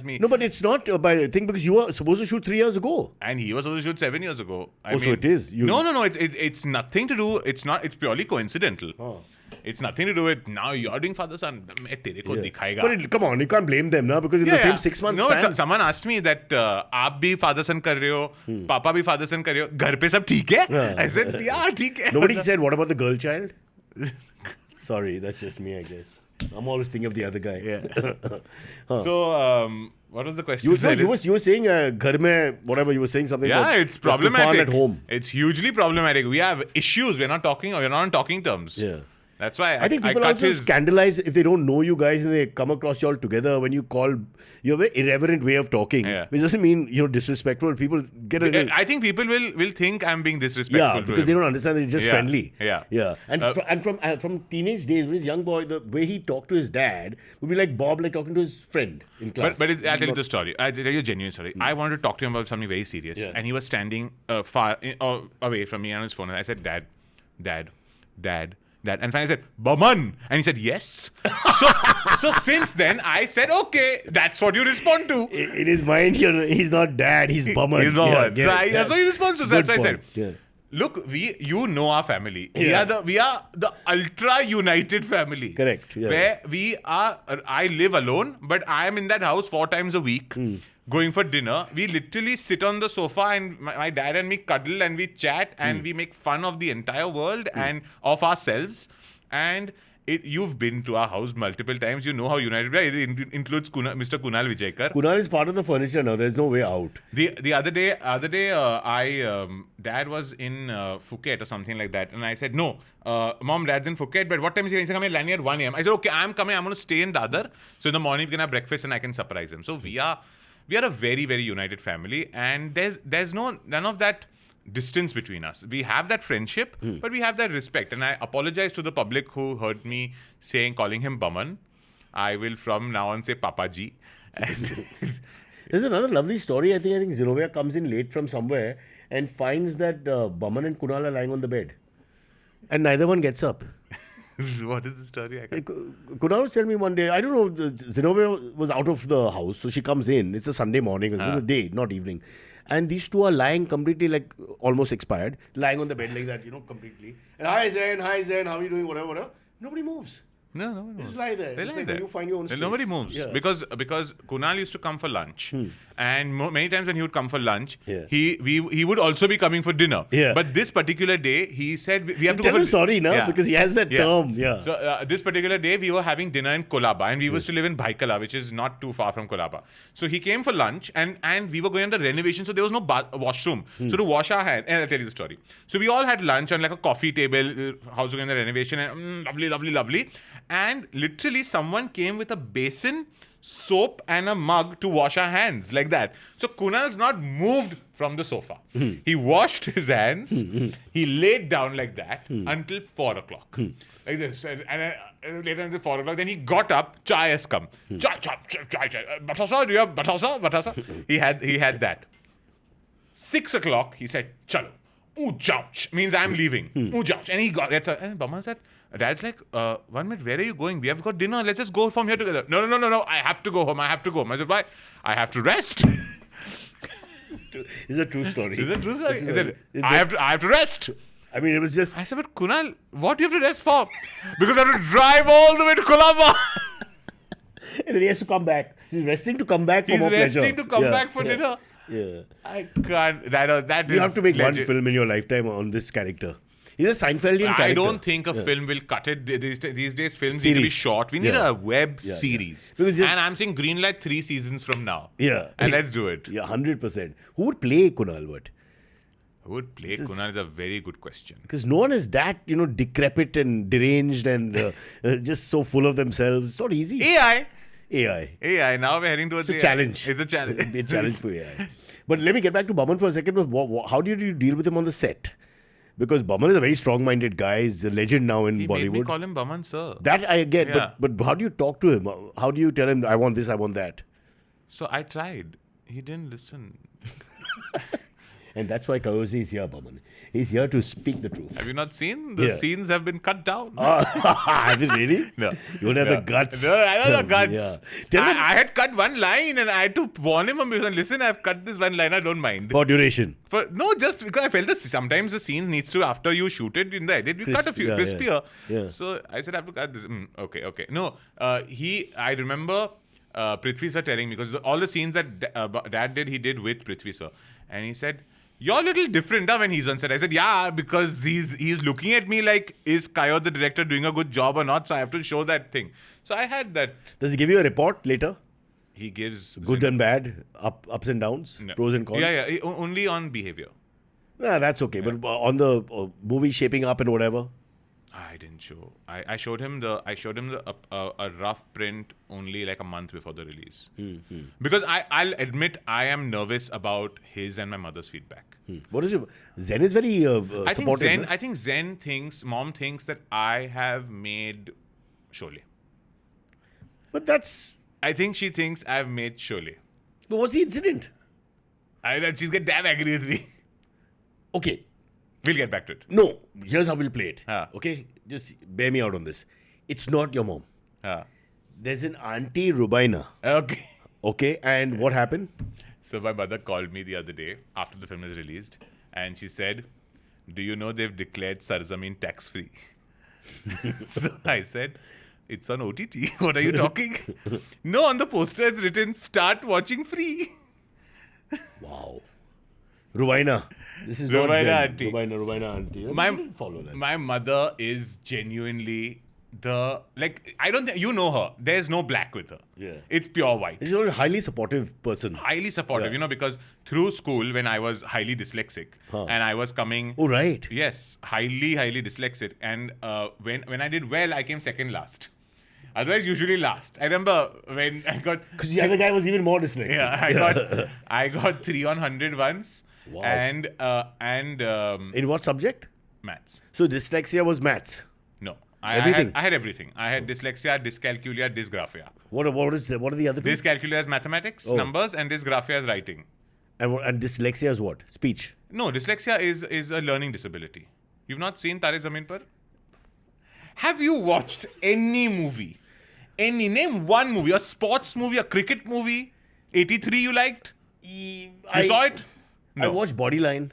me. No, but it's not by thing because you were supposed to shoot 3 years ago. And he was supposed to shoot 7 years ago. So it is. No. It's nothing to do. It's purely coincidental. Oh. It's nothing to do with now you're doing father-son. But come on, you can't blame them now because in the same 6 months. No, someone asked me that आप भी father-son कर रहे हो, पापा भी father-son कर रहे हो, घर पे सब ठीक है? I said, yeah, ठीक है. Nobody said, what about the girl child? Sorry, that's just me, I guess. I'm always thinking of the other guy. Yeah. So, what was the question? You were saying, ghar mein, whatever, you were saying something about it's problematic. At home. It's hugely problematic. We have issues. We're not on talking terms. Yeah. That's why I think people also scandalize if they don't know you guys and they come across you all together when you call. You have an irreverent way of talking, which doesn't mean disrespectful. People get I think people will think I'm being disrespectful. Yeah, because they don't understand. It's just friendly. Yeah. And from teenage days, when he's a young boy, the way he talked to his dad would be like Bob, like talking to his friend in class. But I'll tell you the story. I'll tell you a genuine story. I wanted to talk to him about something very serious, and he was standing far away from me on his phone, and I said, Dad. And finally I said, Boman. And he said, yes. So since then, I said, okay, that's what you respond to. In his mind, he's not dad, he's Boman. He's Boman. That's what you respond to. That's why I said, look, you know our family. Yeah. We are the ultra united family. Correct. Yeah. Where I live alone, but I am in that house 4 times a week. Going for dinner. We literally sit on the sofa and my dad and me cuddle and we chat and we make fun of the entire world and of ourselves. And you've been to our house multiple times. You know how united we are. It includes Mr. Kunal Vijaykar. Kunal is part of the furniture now. There's no way out. The other day, Dad was in Phuket or something like that. And I said, no, Mom, Dad's in Phuket. But what time is he? He said, coming landing at 1 a.m. I said, okay, I'm coming. I'm going to stay in Dadar. So in the morning, we can have breakfast and I can surprise him. So we are a very, very united family, and there's none of that distance between us. We have that friendship, but we have that respect. And I apologize to the public who heard me calling him Boman. I will from now on say Papaji. There's another lovely story. I think Zenobia comes in late from somewhere and finds that Boman and Kunal are lying on the bed, and neither one gets up. What is the story? Kunal was telling me one day, I don't know, Zenobia was out of the house, so she comes in. It's a Sunday morning, it's a day, not evening. And these two are lying completely like almost expired, lying on the bed like that, completely. And hi Zen, how are you doing, whatever. Nobody moves. No one moves. Just lie there. They lie there. You find your own space. Nobody moves. Yeah. Because Kunal used to come for lunch. And many times when he would come for lunch, he would also be coming for dinner. Yeah. But this particular day, he said, we have to go for... Tell us sorry now, because he has that term. Yeah. So this particular day, we were having dinner in Kolaba. And we used to live in Bhaikala, which is not too far from Kolaba. So he came for lunch and we were going under renovation. So there was no washroom. So to wash our hands, and I'll tell you the story. So we all had lunch on like a coffee table, house going under renovation. And lovely. And literally someone came with a basin, soap and a mug to wash our hands like that. So Kunal's not moved from the sofa. He washed his hands. He laid down like that until 4 o'clock. Like this. And later until 4 o'clock, then he got up. Chai has come. Chai. Batasa, do you have batasa? He had that. 6 o'clock, he said, chalo. Ujouch means I'm leaving. Ujouch. And he gets up. And Bama said, Dad's like, 1 minute, where are you going? We have got dinner. Let's just go from here together. No. I have to go home. I said, why? I have to rest. It's a true story. Is it true story? Is it? I have to rest. I mean, it was just... I said, but Kunal, what do you have to rest for? Because I have to drive all the way to Colaba. And then he has to come back. He's resting to come back for more pleasure. He's resting to come back for dinner. Yeah. I can't. That You is have to make legit. one film in your lifetime on this character. He's a Seinfeldian character. I don't think a film will cut it. These days, films need to be Series. short. We need Yeah. a web series. Because just- And I'm saying greenlight 3 seasons from now. Yeah. And let's do it. Yeah, 100%. Who would play Kunal? What? Who would play Kunal is a very good question. Because no one is that, decrepit and deranged and just so full of themselves. It's not easy. AI. Now we're heading towards It's a challenge. It's a challenge. It'll be a challenge for AI. But let me get back to Boman for a second. How did you deal with him on the set? Because Boman is a very strong-minded guy. He's a legend now in He Bollywood. made me call him Boman sir. That I get. Yeah. But how do you talk to him? How do you tell him, I want this, I want that? So I tried. He didn't listen. And that's why Kayoze is here, Boman. He's here to speak the truth. Have you not seen? The scenes have been cut down. Have you really? No. You don't have the guts. No, I don't have the guts. Yeah. Tell him I had cut one line and I had to warn him. Listen, I've cut this one line. I don't mind. for duration. Just because I felt that sometimes the scene needs to, after you shoot it in the edit, you cut a few crispier. Yeah. So I said I have to cut this. Okay. No, I remember Prithvi sir telling me, because all the scenes that Dad did, he did with Prithvi sir. And he said, you're a little different when he's on set. I said, yeah, because he's looking at me like, is Kayo the director doing a good job or not? So I have to show that thing. So I had that. Does he give you a report later? He gives Good and bad, ups and downs, pros and cons? Yeah. Only on behavior. Yeah, that's okay. But on the movie shaping up and whatever? I didn't show. I showed him a rough print only like a month before the release. Because I'll admit I am nervous about his and my mother's feedback. What is your... Zen is very supportive. I think Zen mom thinks that I have made Sholay. But that's... I think she thinks I've made Sholay. But what's the incident? I know, she's get damn angry with me. Okay. We'll get back to it. No, here's how we'll play it. Okay? Just bear me out on this. It's not your mom. There's an auntie Rubaina. Okay. Okay, and what happened? So my mother called me the other day after the film is released, and she said, do you know they've declared Sarzameen tax-free? So I said, it's on OTT. What are you talking? No, on the poster it's written, start watching free. Wow. Rubaina. This is Rubaina not Zen. auntie. Rubaina auntie. I didn't follow that. My mother is genuinely I don't think, you know her. There's no black with her. Yeah. It's pure white. She's a highly supportive person. Highly supportive, because through school when I was highly dyslexic and I was coming... Oh, right. Yes, highly dyslexic. And when I did well, I came second last. Otherwise, usually last. I remember when I got... Because the other guy was even more dyslexic. Yeah, I got 3 on 100 once. Wow. And in what subject? maths. So dyslexia was maths. No. Everything? I had everything. I had dyslexia, dyscalculia, dysgraphia. What are the other two? Dyscalculia is mathematics, numbers, and dysgraphia is writing. And dyslexia is what? Speech. No, dyslexia is a learning disability. You've not seen Tare Zameen Par? Have you watched any movie? Name one movie, a sports movie, a cricket movie, 83 you liked? You saw it? No. I watched Bodyline.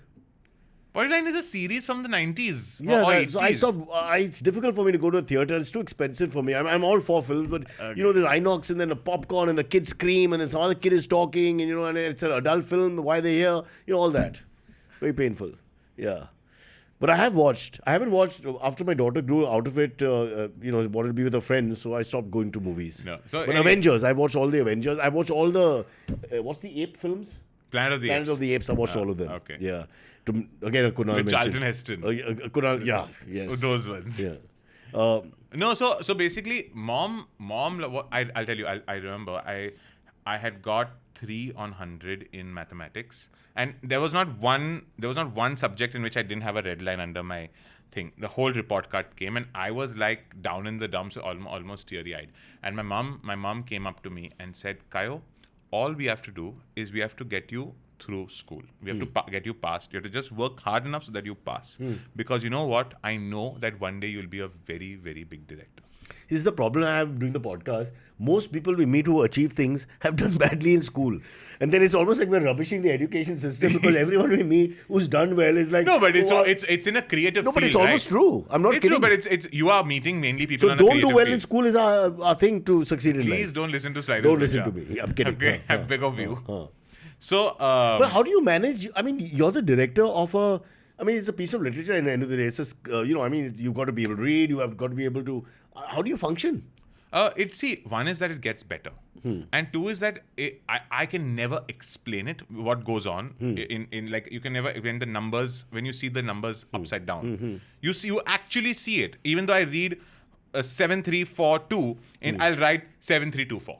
Bodyline is a series from the 90s or Yeah, 80s. so I stopped. It's difficult for me to go to a theatre. It's too expensive for me. I'm all for films, but there's Inox and then a popcorn and the kids scream and then some other kid is talking and and it's an adult film. Why they here? All that. Very painful. Yeah. But I haven't watched after my daughter grew out of it. Wanted to be with her friends, so I stopped going to movies. No. So but Avengers, I watched all the Avengers. I watched all the what's the ape films? Planet of the Apes. Planet of the Apes. I watched all of them. Okay. Yeah. Again, Kunal With mentioned. Charlton Heston. Kunal, yeah, yes. Those ones. Yeah. No, so basically, mom. I'll tell you. I remember I had got 3 on 100 in mathematics, and there was not one subject in which I didn't have a red line under my thing. The whole report card came, and I was like down in the dumps, almost teary-eyed. And my mom came up to me and said, "Kayo, all we have to do is we have to get you through school. We have to get you passed. You have to just work hard enough so that you pass. Because you know what? I know that one day you'll be a very, very big director." This is the problem I have doing the podcast. Most people we meet who achieve things have done badly in school. And then it's almost like we're rubbishing the education system because everyone we meet who's done well is like... No, but it's in a creative No, but field, it's almost true. I'm not it's kidding. true, but it's you are meeting mainly people So on a creative don't do well field. in school is our thing to succeed in life. Please don't listen to Cyrus Don't listen Broacha. to me. I'm kidding. I beg of you. So, But how do you manage? I mean, you're the director of a... I mean, it's a piece of literature at the end of the day. It's just, I mean, you've got to be able to read. You have got to be able to... how do you function? One is that it gets better, and two is that I can never explain it. What goes on in like you can never when you see the numbers upside down, you actually see it. Even though I read 7342 and I'll write 7324.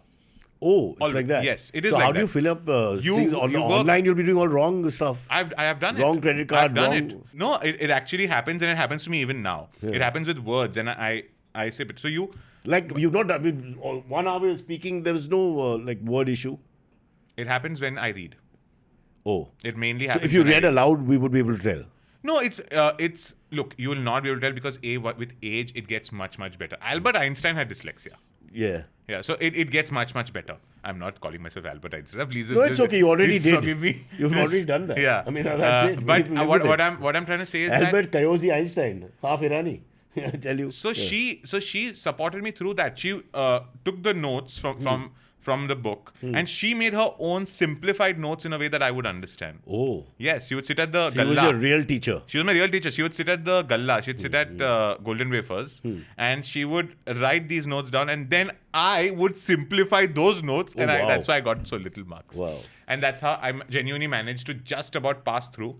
Oh, it's like that. Yes, it is. So like how that. do you fill up things online? You'll be doing all wrong stuff. I have done wrong it. Credit card. I've done wrong... it. No, it actually happens, and it happens to me even now. Yeah. It happens with words, and I sip it. So you've not done with 1 hour speaking. There was no word issue. It happens when I read. Oh, it mainly so happens. if you read aloud, we would be able to tell. No, it's look. You will not be able to tell because with age it gets much better. Albert Einstein had dyslexia. Yeah. Yeah. So it gets much better. I'm not calling myself Albert Einstein. Please. No, it's okay. You already did. Forgive me. You've already done that. Yeah. I mean, that's it. But what I'm trying to say is Albert Kayoze Einstein, half Irani. I tell you. So she supported me through that. She took the notes from the book and she made her own simplified notes in a way that I would understand. Oh. Yes, she would sit at the She galla. was your real teacher. She was my real teacher. She would sit at the galla. She'd sit at Golden Wafers and she would write these notes down and then I would simplify those notes and that's why I got so little marks. Wow. And that's how I genuinely managed to just about pass through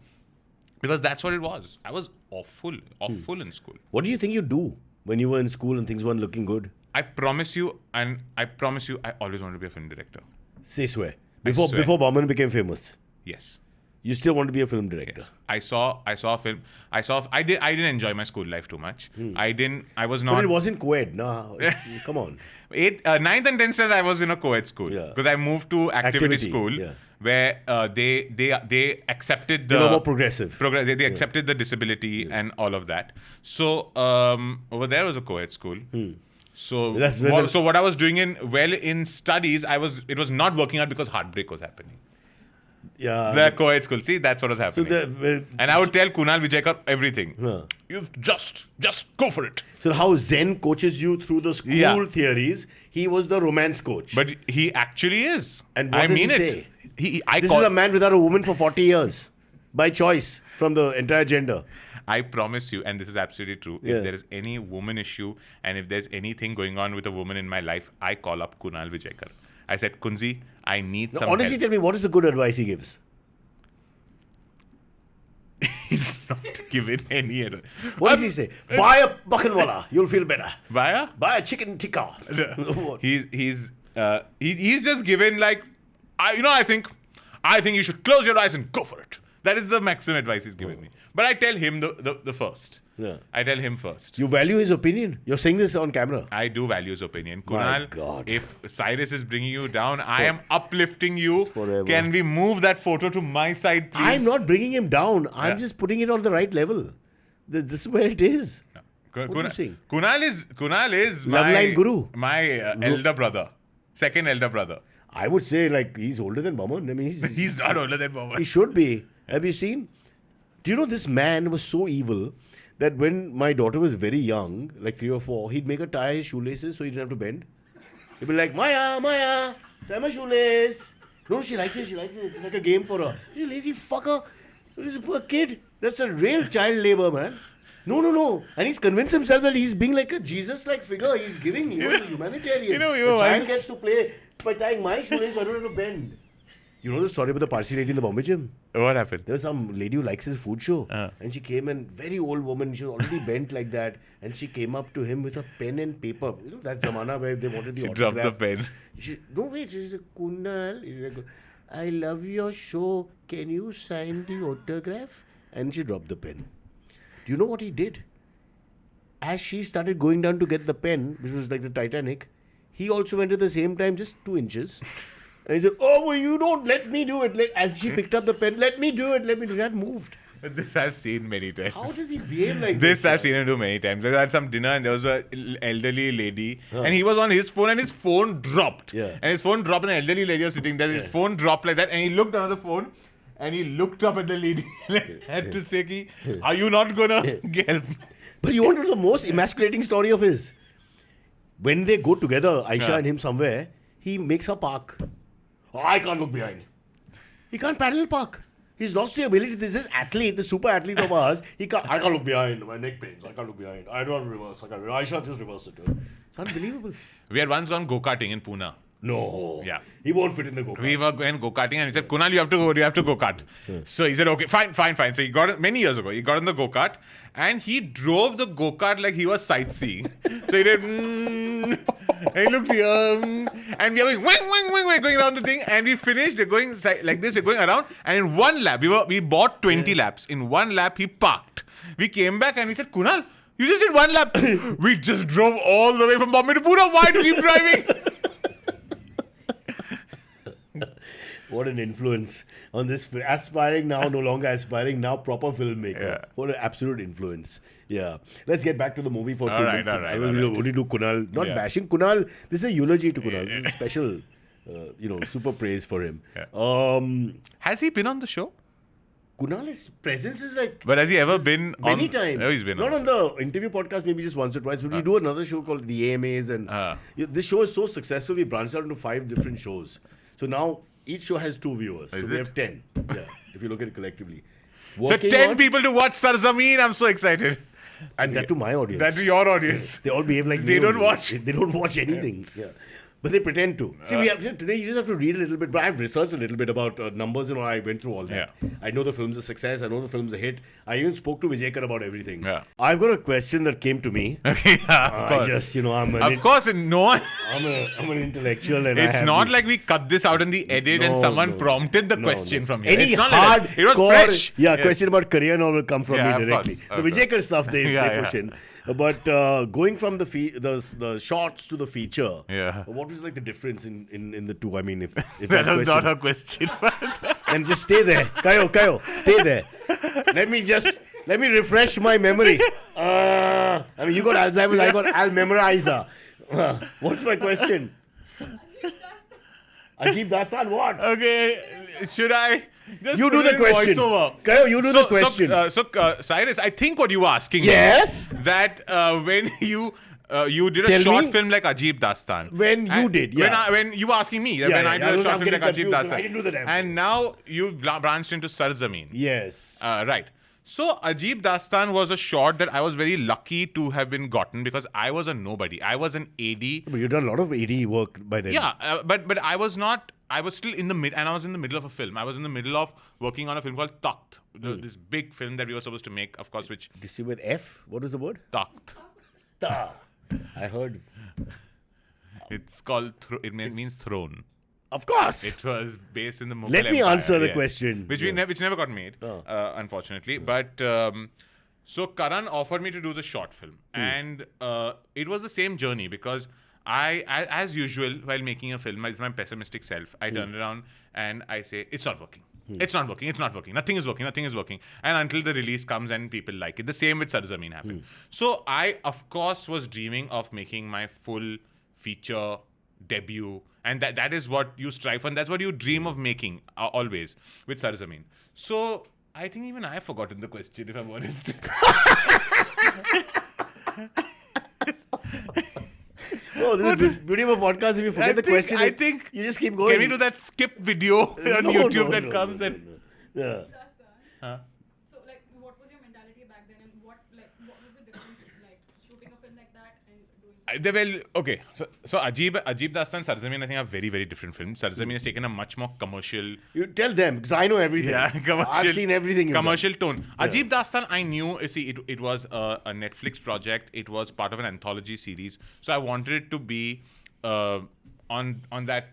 because that's what it was. I was awful in school. What do you think you do when you were in school and things weren't looking good? I promise you, I always wanted to be a film director. Say swear. Before Boman became famous. Yes. You still want to be a film director? Yes. I saw a film. I didn't enjoy my school life too much. I was not. But it wasn't co-ed. No, come on. 9th and 10th standard I was in a co-ed school. Because I moved to activity school where they accepted the... They were more progressive. They accepted the disability and all of that. So over there was a co-ed school. So what I was doing in studies, it was not working out because heartbreak was happening. Yeah. The co-ed school. See, that's what was happening. And I would tell Kunal Vijaykar everything. You just go for it. So how Zen coaches you through the school theories, he was the romance coach. But he actually is. And what does he say? This is a man without a woman for 40 years. By choice from the entire gender. I promise you, and this is absolutely true, if there is any woman issue and if there's anything going on with a woman in my life, I call up Kunal Vijaykar. I said, Kunzi, I need some honestly, help. Tell me, what is the good advice he gives? He's not given any advice. What does he say? Buy a bakhanwala, you'll feel better. Buy a chicken tikka. He's just given like, I think you should close your eyes and go for it. That is the maximum advice he's given me. But I tell him the first. Yeah. I tell him first. You value his opinion? You're saying this on camera. I do value his opinion. My Kunal, God. If Cyrus is bringing you down, I am uplifting you. Can we move that photo to my side, please? I'm not bringing him down. I'm just putting it on the right level. This is where it is. No. Kunal is Loveline guru. My elder brother. Second elder brother. I would say he's older than Boman. I mean, he's not older than Boman. He should be. Have you seen? Do you know this man was so evil that when my daughter was very young, like 3 or 4, he'd make her tie his shoelaces so he didn't have to bend. He'd be like, Maya, tie my shoelace. No, she likes it. It's like a game for her. You lazy fucker. This is a poor kid. That's a real child labor, man. No. And he's convinced himself that he's being like a Jesus-like figure. He's giving, humanitarian. The child gets to play by tying my shoelace so I don't have to bend. You know the story about the Parsi lady in the Bombay gym? What happened? There was some lady who likes his food show. And she came and very old woman, she was already bent like that. And she came up to him with a pen and paper. You know that zamana where they wanted the She autograph. dropped the pen. No, wait. She said, Kunal, I love your show. Can you sign the autograph? And she dropped the pen. Do you know what he did? As she started going down to get the pen, which was like the Titanic, he also went at the same time, just 2 inches. And he said, oh, well, you don't let me do it. As she picked up the pen, let me do it. That moved. This I've seen many times. How does he behave like this? This I've seen him do many times. We had some dinner and there was an elderly lady and he was on his phone and his phone dropped. Yeah. And his phone dropped and an elderly lady was sitting there. His phone dropped like that and he looked on the phone and he looked up at the lady and had to say, ki, are you not going to help? But you want to know the most emasculating story of his? When they go together, Aisha and him somewhere, he makes her park. Oh, I can't look behind. He can't parallel park. He's lost the ability. This athlete, the super athlete of ours, I can't look behind. My neck pains. I can't look behind. I don't reverse. Aisha just reverse it. It's unbelievable. We had once gone go-karting in Pune. No. Yeah. He won't fit in the go-kart. We were going go-karting and he said, Kunal, you have to go-kart. So he said, okay, fine. So he got it many years ago. He got in the go-kart and he drove the go-kart like he was sightseeing. So he did, and he looked here, and we were going, wang, going around the thing, and we finished going like this, we're going around, and in one lap, we bought 20 laps. In one lap, he parked. We came back and he said, Kunal, you just did one lap. We just drove all the way from Bombay to Pune. Why to keep driving? What an influence on this aspiring now, no longer aspiring, now proper filmmaker. Yeah. What an absolute influence. Yeah. Let's get back to the movie for 2 All right, minutes. all right, I all will right. only do Kunal. Not Yeah. bashing Kunal. This is a eulogy to Kunal. This is a special, super praise for him. Yeah. Has he been on the show? Kunal's presence is like But has he ever been many on? times. Oh, he's been Not on. on the interview podcast, maybe just once or twice. But we do another show called The AMAs. And this show is so successful, we branched out into 5 different shows. So now each show has 2 viewers. Is so we it? have 10. Yeah, if you look at it collectively. So Working 10 on- people to watch Sarzameen. I'm so excited. And that to my audience. That to your audience. They all behave like They me don't only. watch. They don't watch anything. Yeah. But they pretend to. See, today you just have to read a little bit. But I've researched a little bit about numbers and all. I went through all that. Yeah. I know the film's a success. I know the film's a hit. I even spoke to Vijaykar about everything. Yeah. I've got a question that came to me. Yeah, of course. I just, Of course, no one. I'm an intellectual, and It's not like we cut this out in the edit and No, someone no. prompted the question from you. Any It's not hard like that. It was fresh. Yeah, question about career and all will come from Yeah, me of directly. course, The of Vijaykar stuff they Yeah, push yeah. in. But going from the shorts to the feature, Yeah. what was like the difference in the two? I mean, if That was question- not a question. and just stay there, Kayo, stay there. Let me refresh my memory. I mean, you got Alzheimer's, I got Al-memorizer. What's my question? Ajeeb Dastan, what? Okay, should I? Just You put do it the in question. voiceover? Kayo, you do the question. Cyrus, I think what you were asking Yes? was that when you did a Tell short me. film like Ajeeb Dastan. When you did, yeah. When you were asking me, when I yeah, did a I'm short film getting like Ajeeb confused because Dastan. I didn't do the damn And now you branched into Sarzameen. Yes. Right. So Ajeeb Dastan was a short that I was very lucky to have been gotten because I was a nobody. I was an AD. But you've done a lot of AD work by then. Yeah, but I was not. I was still in the mid, and I was in the middle of a film. I was in the middle of working on a film called Takht, this big film that we were supposed to make, of course, which Did you see with F? What is the word? Takht. Ta. I heard. It's called. It means throne. Of course. It was based in the Mughal Let me Empire, answer the yes. question. which which never got made, unfortunately. But so Karan offered me to do the short film, and it was the same journey because I, as usual, while making a film, as my pessimistic self, I turn around and I say, "It's not working. It's not working. It's not working. Nothing is working. Nothing is working." And until the release comes and people like it, the same with Sarzameen happened. So I, of course, was dreaming of making my full feature debut, and that is what you strive for, and that's what you dream of making always with Sarzameen. So I think even I've forgotten the question, if I'm honest. Oh, this is the beauty of a podcast. If you forget the question, I think you just keep going. Can we do that skip video on YouTube that comes and? Yeah. Huh? So, like, what was your mentality back then, and what was the difference, like, shooting a film like that and doing? They well, okay. So Ajeeb Dastans, Sarzameen, I think are very, very different films. Sarzameen has taken a much more commercial. You tell them because I know everything. Yeah, commercial. I've seen everything. Commercial tone. Ajeeb Dastan, I knew. See, it was a Netflix project. It was part of an anthology series. So I wanted it to be on that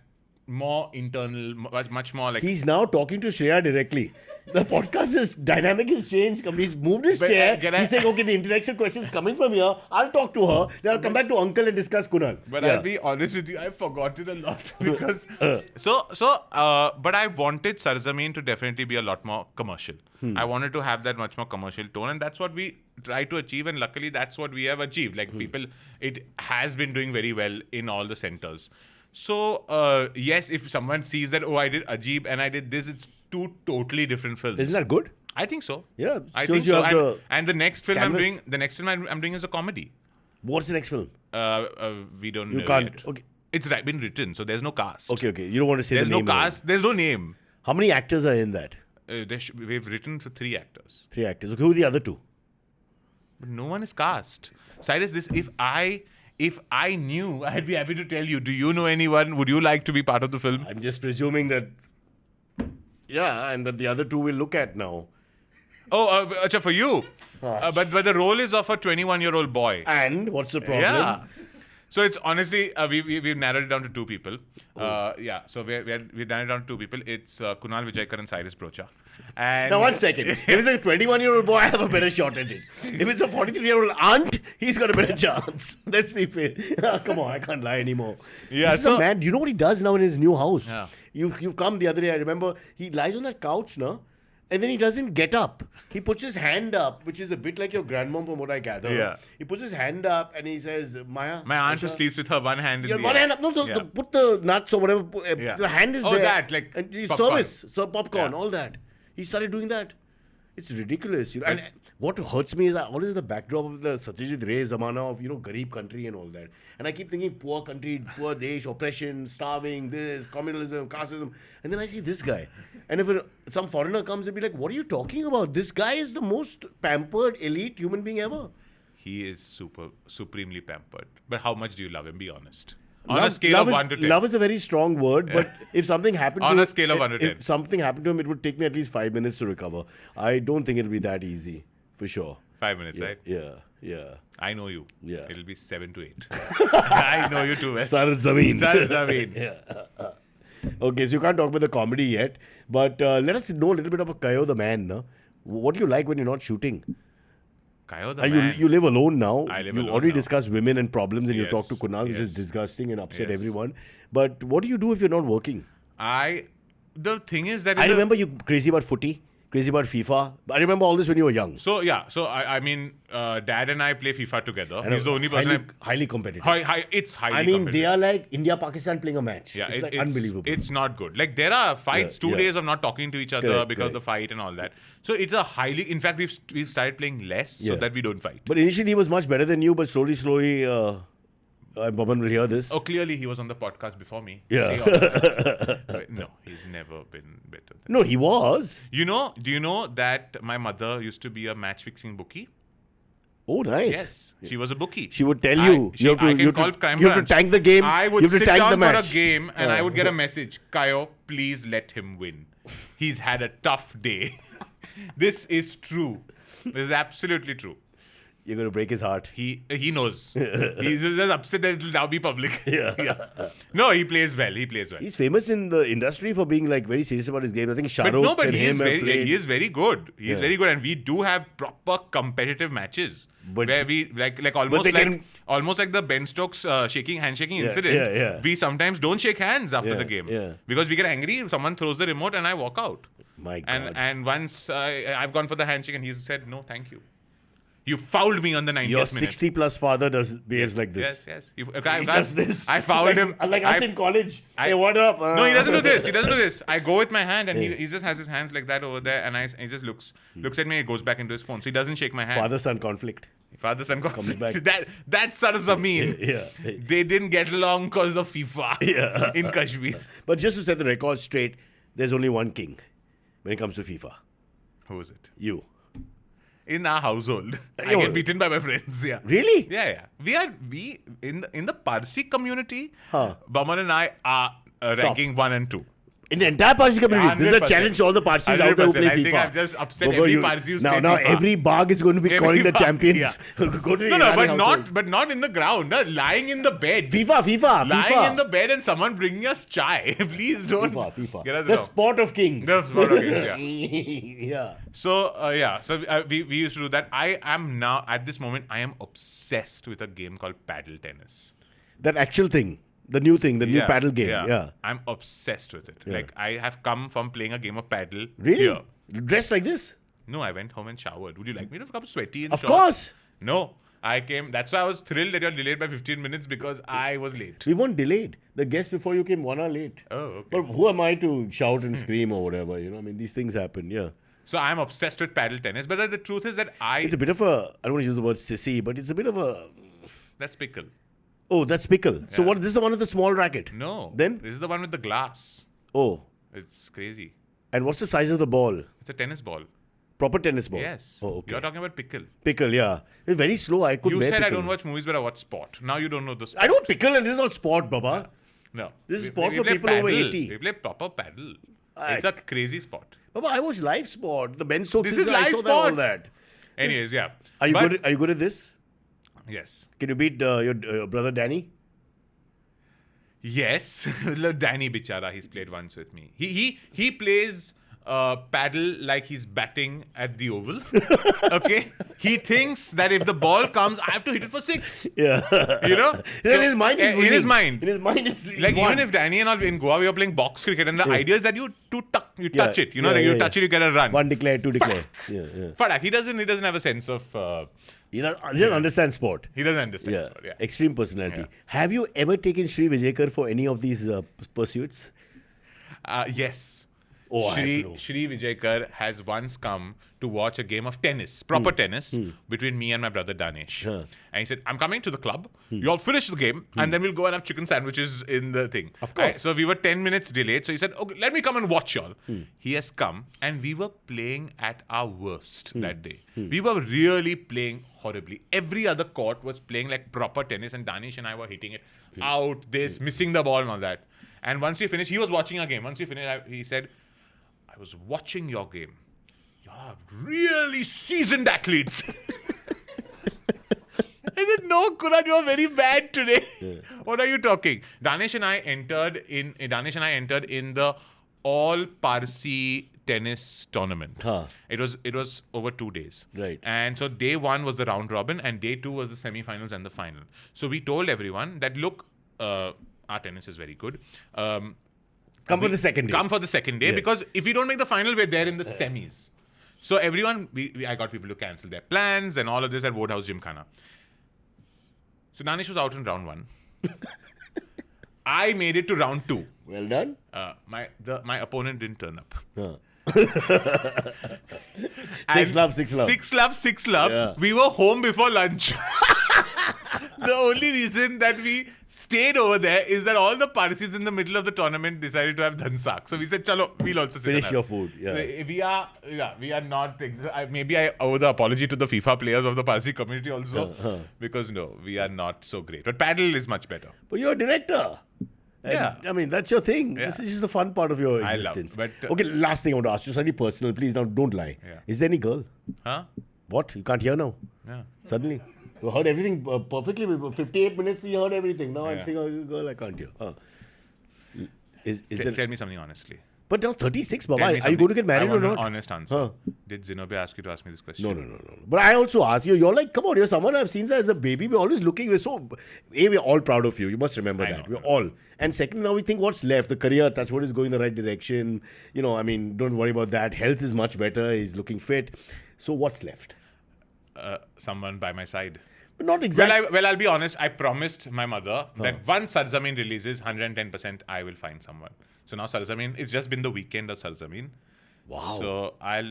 more internal, much more like. He's now talking to Shreya directly. The podcast's dynamic has changed. He's moved his chair. He's saying, okay, the intellectual question is coming from here. I'll talk to her. Then I'll come back to Uncle and discuss Kunal. But I'll be honest with you, I've forgotten a lot because but I wanted Sarzameen to definitely be a lot more commercial. I wanted to have that much more commercial tone, and that's what we try to achieve, and luckily that's what we have achieved. Like people, it has been doing very well in all the centers. So yes, if someone sees that, oh, I did Ajeeb and I did this, it's two totally different films. Isn't that good? I think so. Yeah, I think so. And the next film canvas. I'm doing is a comedy. What's the next film? We don't know. You can't. Yet. Okay. It's been written, so there's no cast. Okay. You don't want to say There's the name. no cast. There's no name. How many actors are in that? We've written for 3 actors. 3 actors. Okay, who are the other 2? But no one is cast. Cyrus, if I knew, I'd be happy to tell you. Do you know anyone? Would you like to be part of the film? I'm just presuming that. Yeah, and that the other 2 we'll look at now. Oh, for you. But the role is of a 21-year-old boy. And what's the problem? Yeah. So it's honestly, we've narrowed it down to 2 people. Yeah, so we've narrowed it down to 2 people. It's Kunal Vijaykar and Cyrus Broacha. And now, 1 second. If it's a 21-year-old boy, I have a better shot at it. If it's a 43-year-old aunt, he's got a better chance. Let's be fair. Come on, I can't lie anymore. Yeah, this is a man. Do you know what he does now in his new house? Yeah. You've come the other day. I remember he lies on that couch, no? And then he doesn't get up. He puts his hand up, which is a bit like your grandmom from what I gather. Yeah. He puts his hand up and he says, Maya. My aunt who sleeps with her one hand in the one air. hand up. No, put the nuts or whatever. The hand is there. Oh, that, like and popcorn. serve popcorn, all that. He started doing that. It's ridiculous. You know? And what hurts me is always the backdrop of the Satyajit Ray Zamana of, Garib country and all that. And I keep thinking, poor country, poor desh, oppression, starving, this, communalism, casteism. And then I see this guy. And if some foreigner comes and be like, what are you talking about? This guy is the most pampered, elite human being ever. He is supremely pampered. But how much do you love him? Be honest. On a scale of 1 to 10. Love is a very strong word, but if something happened to him... On a scale of 1 to 10. If something happened to him, it would take me at least 5 minutes to recover. I don't think it'll be that easy, for sure. 5 minutes, right? Yeah. I know you. Yeah. It'll be 7 to 8. I know you too well. Sarzameen. Sarzameen. Yeah. Okay, so you can't talk about the comedy yet, but let us know a little bit about Kayo the man. No? What do you like when you're not shooting? Kayo the man. You live alone now. I live you alone already now. discussed women and problems, and you Yes, talk to Kunal, which is yes. disgusting and upset Yes. everyone. But what do you do if you're not working? The thing is that... I remember you crazy about footy, crazy about FIFA. I remember all this when you were young. So, yeah. So, I mean, Dad and I play FIFA together. He's the only person... Highly competitive. It's highly I mean, competitive. they are like India-Pakistan playing a match. Yeah, it's unbelievable. It's not good. Like, there are fights, 2 days of not talking to each other Correct, because of the fight and all that. So, it's a highly... In fact, we've started playing less so that we don't fight. But initially, he was much better than you, but slowly, Boman will hear this. Oh, clearly he was on the podcast before me. Yeah. Say all this. No, he's never been better than No, he was. Do you know that my mother used to be a match-fixing bookie? Oh, nice. Yes, she was a bookie. She would tell you, you have to tank the game. I would you have to sit tank down the match. for a game and I would get a message, Kayo, please let him win. He's had a tough day. This is true. This is absolutely true. You're going to break his heart. He knows. He's just upset that it will now be public. Yeah. No, he plays well. He's famous in the industry for being like very serious about his game. I think Shahrukh But and he is him have played. he is very good. He is very good, and we do have proper competitive matches. But where we almost like the Ben Stokes handshaking incident. Yeah. We sometimes don't shake hands after the game because we get angry. Someone throws the remote and I walk out. My God. And once I've gone for the handshake and he said no, thank you. You fouled me on the 90th Your minute. 60-plus father behaves like this. Yes. He does this. I fouled him. Like us in college. Hey, what up? No, he doesn't do this. I go with my hand and he just has his hands like that over there and he just looks at me and goes back into his phone. So he doesn't shake my hand. Father-son conflict. Father-son comes back. That's Sarzameen. Yeah. They didn't get along because of FIFA in Kashmir. But just to set the record straight, there's only one king when it comes to FIFA. Who is it? You. in our household. I get beaten by my friends. Yeah. Really? Yeah. We in the Parsi community, Huh. Boman and I are ranking 1 and 2. In the entire Parsi community, this is a 100%. challenge to all the Parsis out there who play FIFA. I think I've just upset Bobo, every Parsi who's played now FIFA. every Bagh is going to be calling the Bagh, champions. yeah. Go to the No, Irani household. but not in the ground. Lying in the bed. FIFA. Lying in the bed and someone bringing us chai. Please don't FIFA. get us The wrong. sport of kings. The sport of kings, yeah. Yeah. So we used to do that. I am now, at this moment, I am obsessed with a game called paddle tennis. That actual thing. The new thing, the new paddle game. Yeah. I'm obsessed with it. Yeah. Like, I have come from playing a game of paddle Really? here. Dressed like this? No, I went home and showered. Would you like me to come sweaty and Of course. No. I came. That's why I was thrilled that you're delayed by 15 minutes because I was late. We weren't delayed. The guest before you came 1 hour late. Oh, okay. But who am I to shout and scream or whatever? You know, I mean, these things happen. Yeah. So I'm obsessed with paddle tennis. But the truth is that It's a bit of a, I don't want to use the word sissy, but it's a bit of a, that's pickle. oh, that's pickle. So Yeah. what, this is the one with the small racket? No. Then? This is the one with the glass. Oh. It's crazy. And what's the size of the ball? It's a tennis ball. Proper tennis ball? Yes. Oh, okay. You're talking about pickle. Pickle, yeah. It's very slow. I couldn't You bear said I pickle. don't watch movies, but I watch sport. Now you don't know the sport. I don't pickle and this is not sport, Baba. No. This is We- sport we for play people over paddle. 80. We play proper paddle. I- It's a crazy sport. Baba, I watch live sport. The Ben Stokes. This is I live saw that, all sport. that. Anyways, yeah. Are you But- good? Are you good at this? Yes. Can you beat your brother Danny? Yes. Danny Bichara, he's played once with me. He plays paddle like he's batting at the oval. Okay? He thinks that if the ball comes, I have to hit it for 6. Yeah. You know? In So, his mind, he's in his winning. mind. In his mind, it's Like won. even if Danny and all in Goa we were playing box cricket and the idea is that you touch it. You know, like you touch it, you get a run. One declare, two declare. Yeah. Fadak, he doesn't have a sense of He doesn't understand sport. he doesn't understand Yeah. sport, yeah. Extreme personality. Yeah. Have you ever taken Sri Vijaykar for any of these pursuits? Yes. Oh, I have to know. Shri Vijaykar has once come to watch a game of tennis, proper tennis, between me and my brother Danesh. Huh. And he said, I'm coming to the club, you all finish the game, and then we'll go and have chicken sandwiches in the thing. Of course. So we were 10 minutes delayed. So he said, okay, let me come and watch y'all. He has come, and we were playing at our worst that day. We were really playing horribly. Every other court was playing like proper tennis, and Danish and I were hitting it out, missing the ball and all that. And once we finished, he was watching our game. Once we finished, he said, I was watching your game. You are really seasoned athletes. I said, no, Kunal, you are very bad today. What are you talking? Danish and I entered in the all Parsi tennis tournament. Huh. It was over 2 days. Right. And so day 1 was the round robin and day 2 was the semi-finals and the final. So we told everyone that, look, our tennis is very good. Come for the second day. Come for the second day, Yeah. because if we don't make the final, we're there in the semis. So everyone, I got people to cancel their plans and all of this at Woodhouse Gymkhana. So Danish was out in round 1. I made it to round 2. Well done. My opponent didn't turn up. Huh. And 6 love. Yeah. We were home before lunch. The only reason that we stayed over there is that all the Parsis in the middle of the tournament decided to have dhansak. So we said, chalo, we'll also sit Finish and your have." food. Yeah. We are not. Maybe I owe the apology to the FIFA players of the Parsi community also, because no, we are not so great. But paddle is much better. But you're a director. And, Yeah. I mean, that's your thing. Yeah. This is the fun part of your I love, existence. but, okay, last thing I want to ask you, something personal. Please, now don't lie. Yeah. Is there any girl? Huh? What? You can't hear now? Yeah. Suddenly? You heard everything perfectly. 58 minutes, you heard everything. Now I'm Yeah. saying, oh, girl, I can't hear. Is there... Tell me something honestly. But now 36, Tell Baba. me Are you going to get married I or want an not? honest answer. Huh. Did Zinobia ask you to ask me this question? No. But I also ask you, you're like, come on, you're someone I've seen as a baby. We're always looking, we're all proud of you. You must remember I that. know. We're all. And second, now we think what's left. The career, that's what is going the right direction. You know, I mean, don't worry about that. Health is much better. He's looking fit. So what's left? Someone by my side. But not exactly. I'll be honest. I promised my mother that once Sarzameen releases, 110% I will find someone. So now Sarzameen, it's just been the weekend of Sarzameen. Wow. So I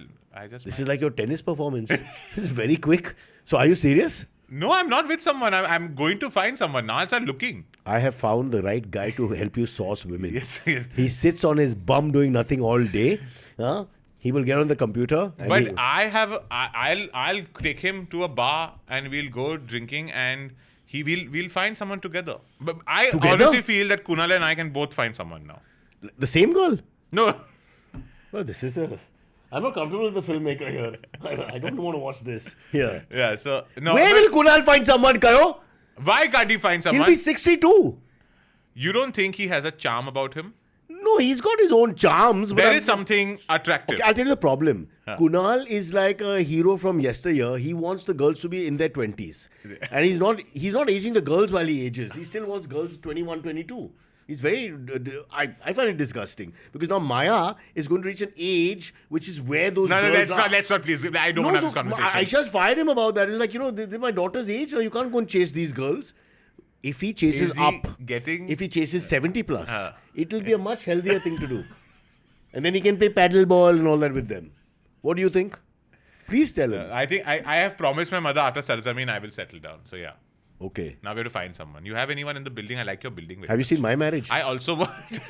just... This is like your tennis performance. This is very quick. So are you serious? No, I'm not with someone. I'm going to find someone. Now I start looking. I have found the right guy to help you source women. Yes. He sits on his bum doing nothing all day. He will get on the computer. And But I'll take him to a bar and we'll go drinking and we'll find someone together. But I Together? honestly feel that Kunal and I can both find someone now. the same girl? No. Well, this is a... I'm not comfortable with the filmmaker here. I don't want to watch this. Yeah. Yeah, so no. Where will Kunal find someone, Kayo? Why can't he find someone? He'll be 62. You don't think he has a charm about him? No, he's got his own charms. But There is something attractive. Okay, I'll tell you the problem. Kunal is like a hero from yesteryear. He wants the girls to be in their 20s. And he's not aging the girls while he ages. He still wants girls 21, 22. He's very... I find it disgusting. Because now Maya is going to reach an age which is where those No, girls let's not, please. I don't want to have this conversation. Aisha's fired him about that. He's like, they're my daughter's age. So you can't go and chase these girls. If he chases if he chases 70 plus, it'll be a much healthier thing to do. And then he can play paddle ball and all that with them. What do you think? Please tell him. I think I have promised my mother after Sarzameen I will settle down. So yeah. Okay. Now we have to find someone. You have anyone in the building? I like your building. Have you seen My Marriage? I also want.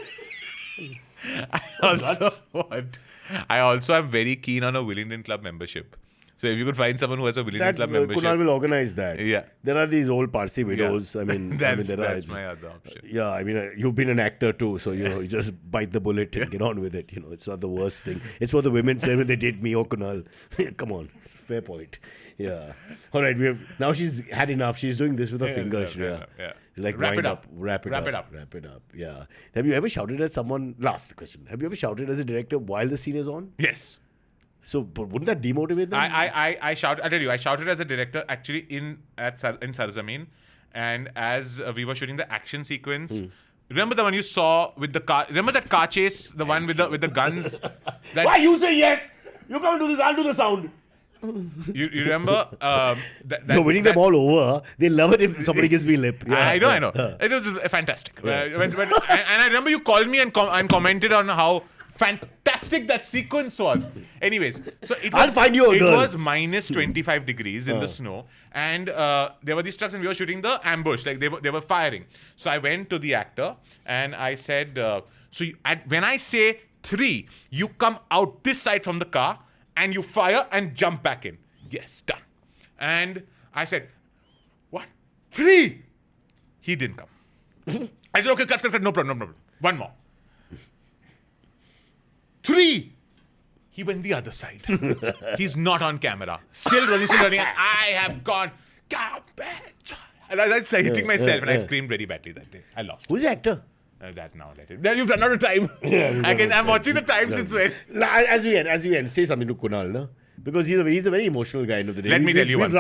I also am very keen on a Willingdon Club membership. So if you could find someone who has a Willingdon Club membership. Kunal will organize that. Yeah. There are these old Parsi widows. Yeah. I mean, that's my other option. Yeah, I mean, you've been an actor too, so you just bite the bullet and get on with it. It's not the worst thing. It's what the women say when they date me or Kunal. Come on, it's a fair point. Yeah. All right, now she's had enough. She's doing this with her fingers. Yeah. Like Wrap it up. Wrap it up. Yeah. Have you ever shouted at someone? Last question. Have you ever shouted as a director while the scene is on? Yes. So, but wouldn't that demotivate them? I shouted. I tell you, I shouted as a director actually in Sarzameen, and as we were shooting the action sequence. Remember the one you saw with the car? Remember that car chase? The one with the guns. Why you say yes? You can't do this. I'll do the sound. You remember? You're winning them all over. They love it if somebody gives me lip. Yeah, I know. It was fantastic. And I remember you called me and commented on how fantastic that sequence was. Anyways, so I'll find you a girl. It was minus 25 degrees in the snow, and there were these trucks, and we were shooting the ambush. Like they were firing. So I went to the actor and I said, when I say 3, you come out this side from the car and you fire and jump back in. Yes, done. And I said, 1, 3. He didn't come. I said, okay, cut, no problem. One more. 3. He went the other side. He's not on camera. Still running. And I have gone, garbage. And I was hitting myself and I screamed very badly that day. I lost. Who's the actor? That now. Then you've run out of time. I'm watching the time since when. As we end, say something to Kunal, no? Because he's a very emotional guy end of the day. Let me tell you one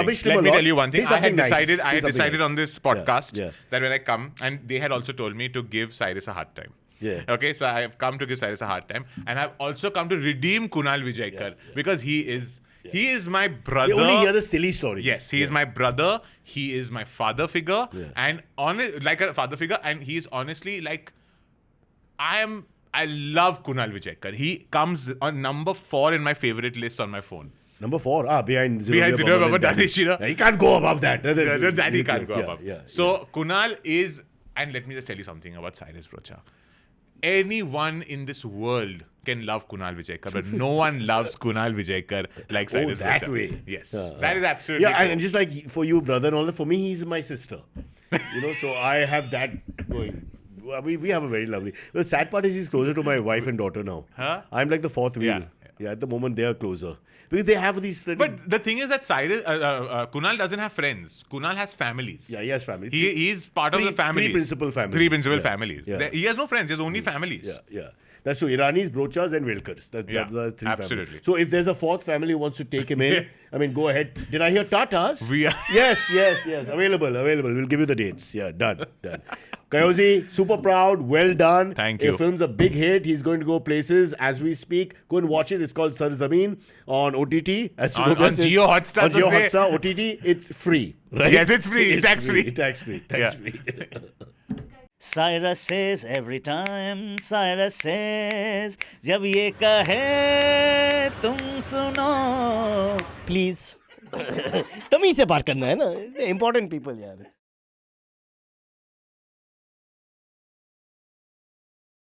thing. I had decided on this podcast that when I come, and they had also told me to give Cyrus a hard time. Yeah. Okay, so I have come to give Cyrus a hard time, and I've also come to redeem Kunal Vijaykar because he is my brother. You only hear the silly stories. Yes, he is my brother. He is my father figure, and like a father figure, and he is honestly like I love Kunal Vijaykar. He comes on number 4 in my favorite list on my phone. Number 4, behind zero. Behind zero, Baba Danishira. He can't go above that. That he can't go above. Yeah. So Kunal is, and let me just tell you something about Cyrus Broacha. Anyone in this world can love Kunal Vijaykar, but no one loves Kunal Vijaykar like Cyrus Broacha. That way. Yes, that is absolutely true. And just like for you, brother, and all that, for me, he's my sister. So I have that going. We have a very lovely. The sad part is he's closer to my wife and daughter now. Huh? I'm like the 4th wheel. Yeah, at the moment they are closer. Because they have these... But the thing is that Kunal doesn't have friends. Kunal has families. Yeah, he has families. He's part of the families. 3 principal families. 3 principal families. Yeah. He has no friends. He has only families. Yeah. That's true. Iranis, Broachas and Vijaykars. That's the 3 absolutely. families. So if there's a 4th family who wants to take him in, I mean, go ahead. Did I hear Tatas? Yes. Available. We'll give you the dates. Yeah, done. Kayoze, super proud. Well done. Thank you. The film's a big hit. He's going to go places as we speak. Go and watch it. It's called Sarzameen on OTT. On Jio Hotstar. On Jio Hotstar, OTT. It's free. Right? Yes, it's free. Tax free. Tax free. Cyrus says every time, Cyrus says, जब ये कहे तुम सुनो, please. तमीज़ से बात करना है ना, important people यार.